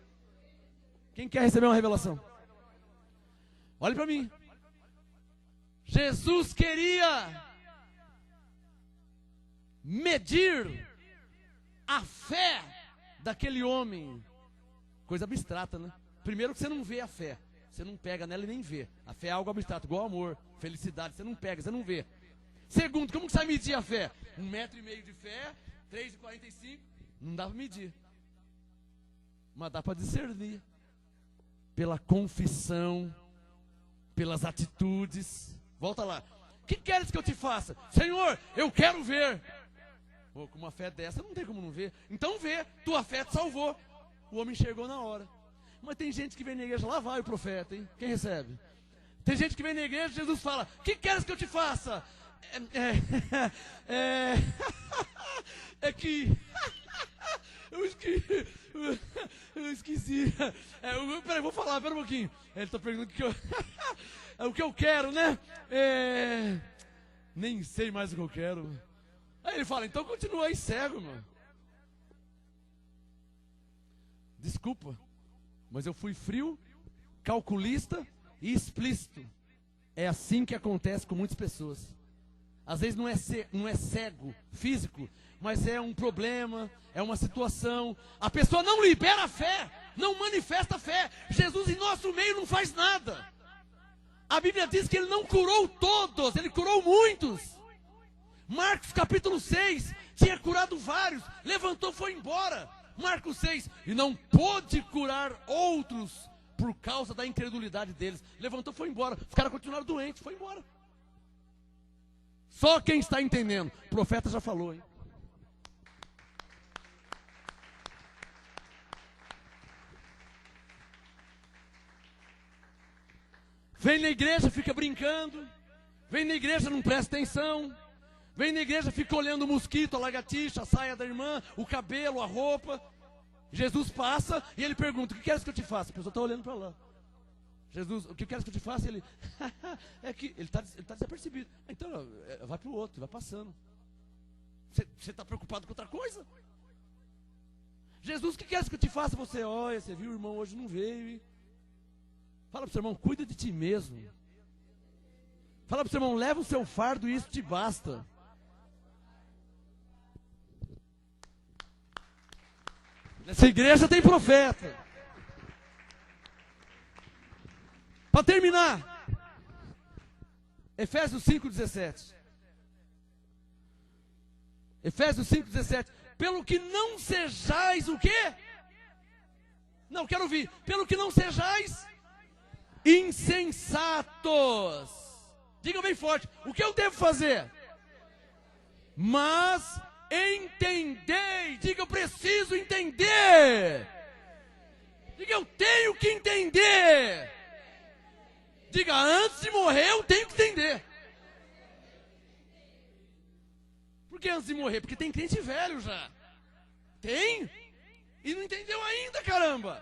Quem quer receber uma revelação? Olhe para mim. Jesus queria medir a fé daquele homem. Coisa abstrata, né? Primeiro que você não vê a fé. Você não pega nela e nem vê. A fé é algo abstrato, igual amor, felicidade. Você não pega, você não vê. Segundo, como que você vai medir a fé? 1,5 m de fé, 3,45. Não dá para medir. Mas dá para discernir. Pela confissão, pelas atitudes. Volta lá. O que queres que eu te faça? Senhor, eu quero ver. Pô, com uma fé dessa não tem como não ver. Então vê, tua fé te salvou. O homem enxergou na hora. Mas tem gente que vem na igreja, lá vai o profeta, hein? Quem recebe? Tem gente que vem na igreja e Jesus fala, o que queres que eu te faça? É que... Eu esqueci. Peraí, vou falar, pera um pouquinho. Ele está perguntando o que eu quero, né? Nem sei mais o que eu quero. Aí ele fala, então continua aí cego, mano. Desculpa, mas eu fui frio, calculista e explícito. É assim que acontece com muitas pessoas. Às vezes não é cego físico, mas é um problema, é uma situação. A pessoa não libera a fé, não manifesta a fé. Jesus em nosso meio não faz nada. A Bíblia diz que ele não curou todos, ele curou muitos. Marcos capítulo 6, tinha curado vários, levantou, foi embora. Marcos 6, e não pôde curar outros por causa da incredulidade deles. Levantou, foi embora. Os caras continuaram doentes, foi embora. Só quem está entendendo. O profeta já falou, hein? Vem na igreja, fica brincando. Vem na igreja, não presta atenção. Vem na igreja, fica olhando o mosquito, a lagartixa, a saia da irmã, o cabelo, a roupa. Jesus passa e ele pergunta, o que queres que eu te faça? A pessoa está olhando para lá. Jesus, o que queres que eu te faça? Ele, é que ele está desapercebido. Então, vai para o outro, vai passando. Você está preocupado com outra coisa? Jesus, o que queres que eu te faça? Você, olha, você viu o irmão hoje não veio. Hein? Fala para o seu irmão, cuida de ti mesmo. Fala para o seu irmão, leva o seu fardo e isso te basta. Nessa igreja tem profeta. Para terminar, Efésios 5,17. Efésios 5,17. Pelo que não sejais o quê? Não, quero ouvir. Pelo que não sejais insensatos. Diga bem forte. O que eu devo fazer? Mas entendei. Diga, eu preciso entender. Diga, eu tenho que entender. Diga, antes de morrer eu tenho que entender. Por que antes de morrer? Porque tem crente velho já. Tem? E não entendeu ainda, caramba.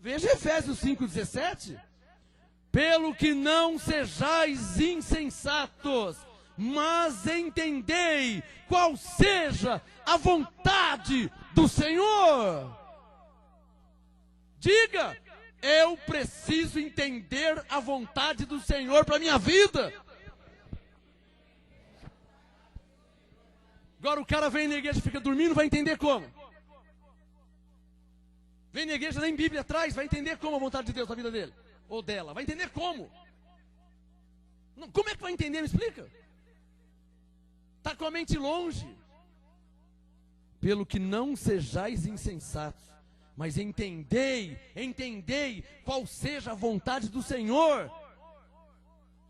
Veja Efésios 5,17. Pelo que não sejais insensatos, mas entendei qual seja a vontade do Senhor. Diga, eu preciso entender a vontade do Senhor para a minha vida. Agora o cara vem na igreja e fica dormindo, vai entender como? Vem na igreja, nem Bíblia atrás, vai entender como a vontade de Deus na vida dele. Ou dela, vai entender como. Como é que vai entender, me explica? Está com a mente longe. Pelo que não sejais insensatos, mas entendei qual seja a vontade do Senhor.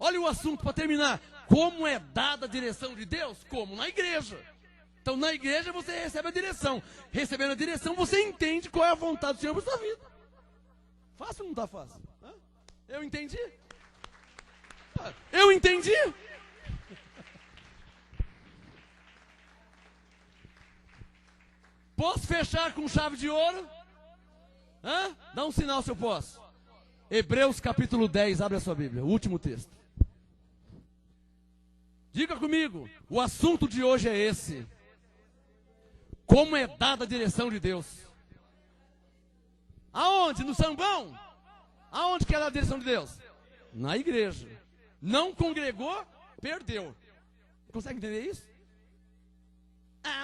Olha o assunto para terminar. Como é dada a direção de Deus? Como? Na igreja. Então na igreja você recebe a direção. Recebendo a direção você entende qual é a vontade do Senhor para a sua vida. Fácil ou não está fácil? Eu entendi? Eu entendi? Posso fechar com chave de ouro? Dá um sinal se eu posso. Hebreus capítulo 10, abre a sua Bíblia, o último texto. Diga comigo, o assunto de hoje é esse. Como é dada a direção de Deus? Aonde? No sambão? Aonde que é a direção de Deus? Na igreja. Não congregou, perdeu. Consegue entender isso?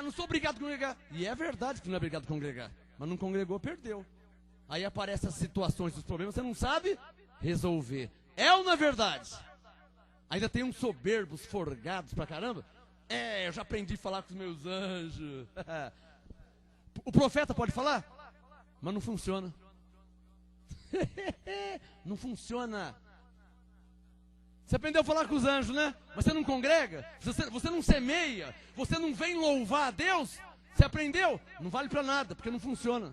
Não sou obrigado a congregar. E é verdade que não é obrigado a congregar. Mas não congregou, perdeu. Aí aparecem as situações, os problemas, você não sabe resolver. É ou não é verdade? Ainda tem uns soberbos, forgados pra caramba. Eu já aprendi a falar com os meus anjos. O profeta pode falar? Mas não funciona. Não funciona. Você aprendeu a falar com os anjos, né? Mas você não congrega, você não semeia, você não vem louvar a Deus. Você aprendeu? Não vale para nada, porque não funciona.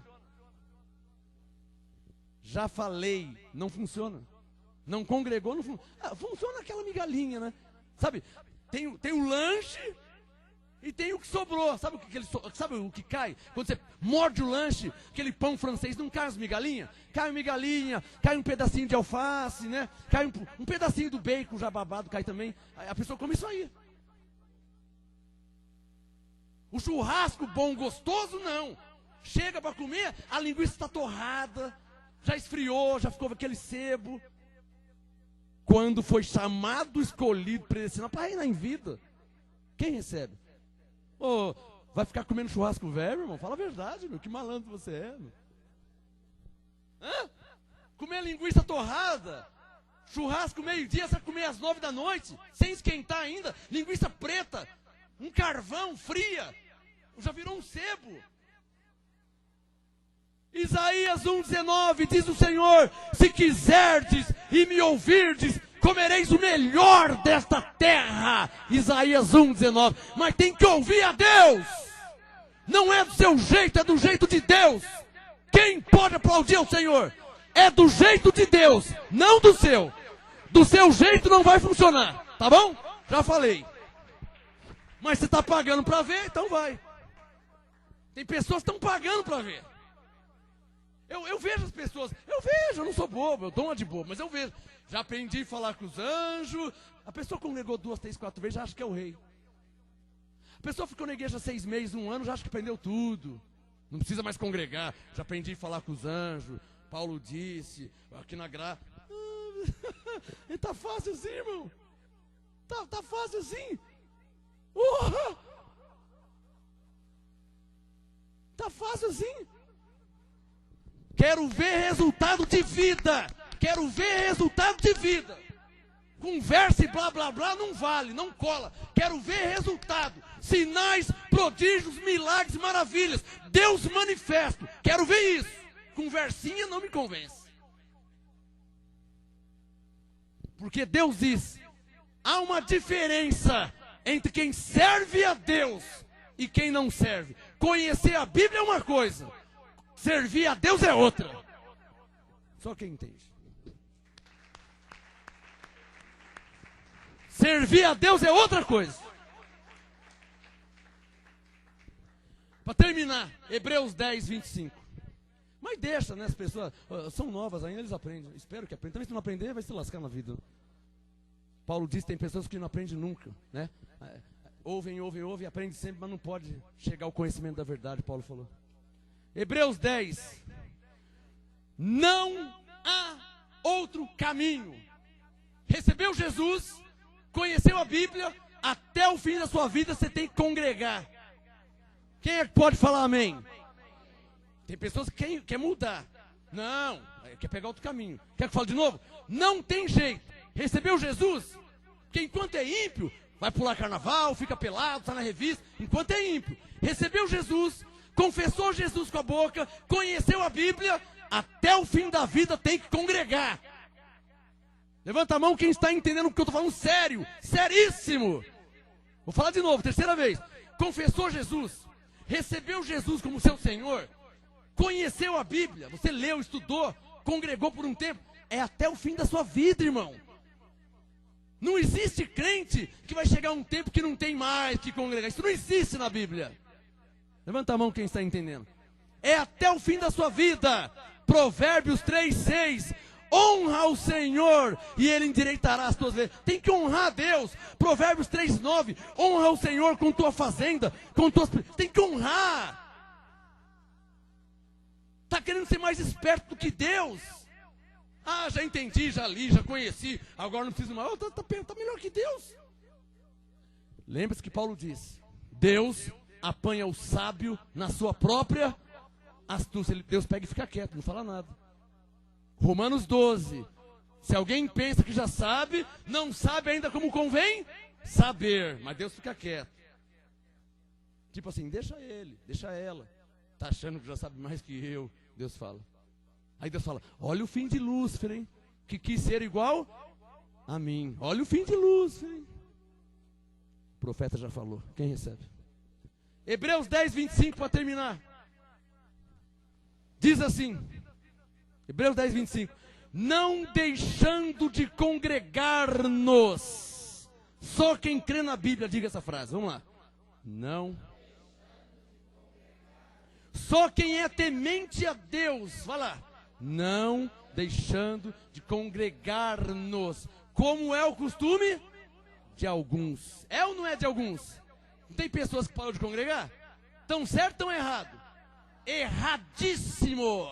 Já falei, não funciona. Não congregou, não funciona. Funciona aquela migalhinha, né? Sabe, tem o lanche e tem o que sobrou. Sabe o que cai? Quando você morde o lanche, aquele pão francês, não cai as migalhinhas? Cai uma migalhinha, cai um pedacinho de alface, né? Cai um pedacinho do bacon já babado, cai também. A pessoa come isso aí. O churrasco bom, gostoso, não. Chega para comer, a linguiça está torrada, já esfriou, já ficou aquele sebo. Quando foi chamado, escolhido, predestinado para reinar em vida, quem recebe? Vai ficar comendo churrasco velho, irmão? Fala a verdade, meu. Que malandro você é, meu. Comer linguiça torrada, churrasco meio-dia, você vai comer às 9 da noite, sem esquentar ainda, linguiça preta, um carvão fria, já virou um sebo. Isaías 1,19 diz o Senhor: se quiserdes e me ouvirdes, comereis o melhor desta terra. Isaías 1,19. Mas tem que ouvir a Deus. Não é do seu jeito, é do jeito de Deus. Quem pode aplaudir ao Senhor? É do jeito de Deus, não do seu. Do seu jeito não vai funcionar, tá bom? Já falei. Mas você está pagando para ver, então vai. Tem pessoas que estão pagando para ver. Eu vejo as pessoas, eu não sou bobo, eu dou uma de bobo, mas eu vejo. Já aprendi a falar com os anjos. A pessoa congregou 2, 3, 4 vezes, já acha que é o rei. A pessoa ficou na igreja 6 meses, 1 ano, já acha que aprendeu tudo. Não precisa mais congregar. Já aprendi a falar com os anjos. Paulo disse, aqui na graça. Tá fácil assim, irmão. Tá fácil assim. Tá fácil assim. Quero ver resultado de vida. Quero ver resultado de vida. Conversa e blá blá blá não vale, não cola. Quero ver resultado. Sinais, prodígios, milagres, maravilhas. Deus manifesto. Quero ver isso. Conversinha não me convence. Porque Deus diz: há uma diferença entre quem serve a Deus e quem não serve. Conhecer a Bíblia é uma coisa, servir a Deus é outra. Só quem entende. Servir a Deus é outra coisa. Para terminar, Hebreus 10, 25. Mas deixa, né? As pessoas são novas ainda, eles aprendem. Espero que aprendam. Também se não aprender, vai se lascar na vida. Paulo diz que tem pessoas que não aprendem nunca, né? Ouvem e aprendem sempre, mas não pode chegar ao conhecimento da verdade, Paulo falou. Hebreus 10. Não há outro caminho. Recebeu Jesus, conheceu a Bíblia, até o fim da sua vida você tem que congregar. Quem é que pode falar amém? Tem pessoas que querem mudar. Não, quer pegar outro caminho. Quer que eu fale de novo? Não tem jeito. Recebeu Jesus, que enquanto é ímpio, vai pular carnaval, fica pelado, está na revista, enquanto é ímpio. Recebeu Jesus, confessou Jesus com a boca, conheceu a Bíblia, até o fim da vida tem que congregar. Levanta a mão quem está entendendo o que eu estou falando sério, seríssimo. Vou falar de novo, terceira vez. Confessou Jesus, recebeu Jesus como seu Senhor, conheceu a Bíblia, você leu, estudou, congregou por um tempo, é até o fim da sua vida, irmão. Não existe crente que vai chegar um tempo que não tem mais que congregar. Isso não existe na Bíblia. Levanta a mão quem está entendendo. É até o fim da sua vida. Provérbios 3:6. Honra o Senhor e Ele endireitará as tuas veredas. Tem que honrar a Deus. Provérbios 3:9. Honra o Senhor com tua fazenda, com tuas... Tem que honrar. Está querendo ser mais esperto do que Deus. Ah, já entendi, já li, já conheci, agora não preciso mais. Está melhor que Deus. Lembre-se que Paulo disse: Deus apanha o sábio na sua própria astúcia. Deus pega e fica quieto, não fala nada. Romanos 12. Se alguém pensa que já sabe, não sabe ainda como convém saber, mas Deus fica quieto. Tipo assim, deixa ele, deixa ela. Está achando que já sabe mais que eu. Deus fala. Aí Deus fala: olha o fim de Lúcifer, hein? Que quis ser igual a mim. Olha o fim de Lúcifer, hein? O profeta já falou. Quem recebe? Hebreus 10:25 para terminar. Diz assim, Hebreus 10:25. Não deixando de congregar-nos. Só quem crê na Bíblia diga essa frase. Vamos lá. Não. Só quem é temente a Deus. Vai lá. Não deixando de congregar-nos, como é o costume de alguns. É ou não é de alguns? Não tem pessoas que param de congregar? Tão certo ou tão errado? Erradíssimo!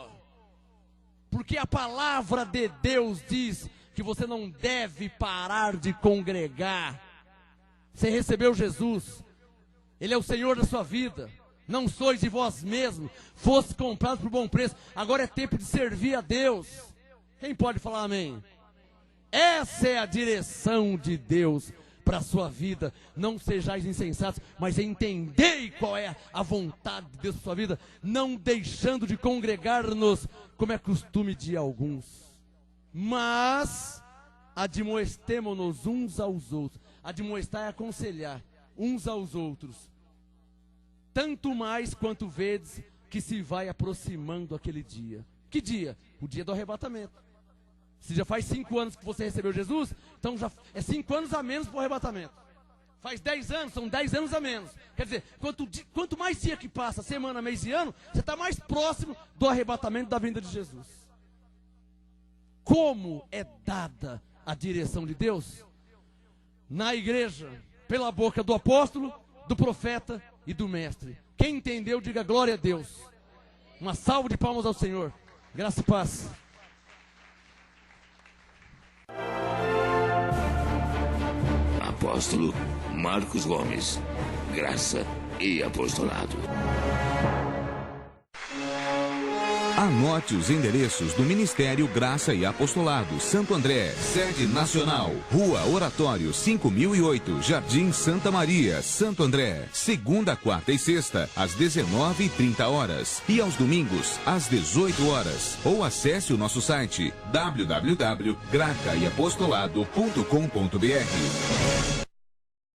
Porque a palavra de Deus diz que você não deve parar de congregar. Você recebeu Jesus, Ele é o Senhor da sua vida. Não sois de vós mesmos, fosse comprados por bom preço. Agora é tempo de servir a Deus. Quem pode falar amém? Essa é a direção de Deus para a sua vida. Não sejais insensatos, mas entendei qual é a vontade de Deus para a sua vida. Não deixando de congregar-nos, como é costume de alguns. Mas admoestemo-nos uns aos outros. Admoestar é aconselhar uns aos outros. Tanto mais quanto vedes que se vai aproximando aquele dia. Que dia? O dia do arrebatamento. Se já faz 5 anos que você recebeu Jesus, então já é 5 anos a menos para o arrebatamento. Faz 10 anos, são 10 anos a menos. Quer dizer, quanto mais dia que passa, semana, mês e ano, você está mais próximo do arrebatamento da vinda de Jesus. Como é dada a direção de Deus? Na igreja, pela boca do apóstolo, do profeta e do mestre. Quem entendeu, diga glória a Deus. Uma salva de palmas ao Senhor. Graça e paz. Apóstolo Marcos Gomes. Graça e apostolado. Anote os endereços do Ministério Graça e Apostolado Santo André, sede nacional, Rua Oratório 5008, Jardim Santa Maria, Santo André, segunda, quarta e sexta, às 19h30 e aos domingos, às 18 horas. Ou acesse o nosso site www.gracaeapostolado.com.br.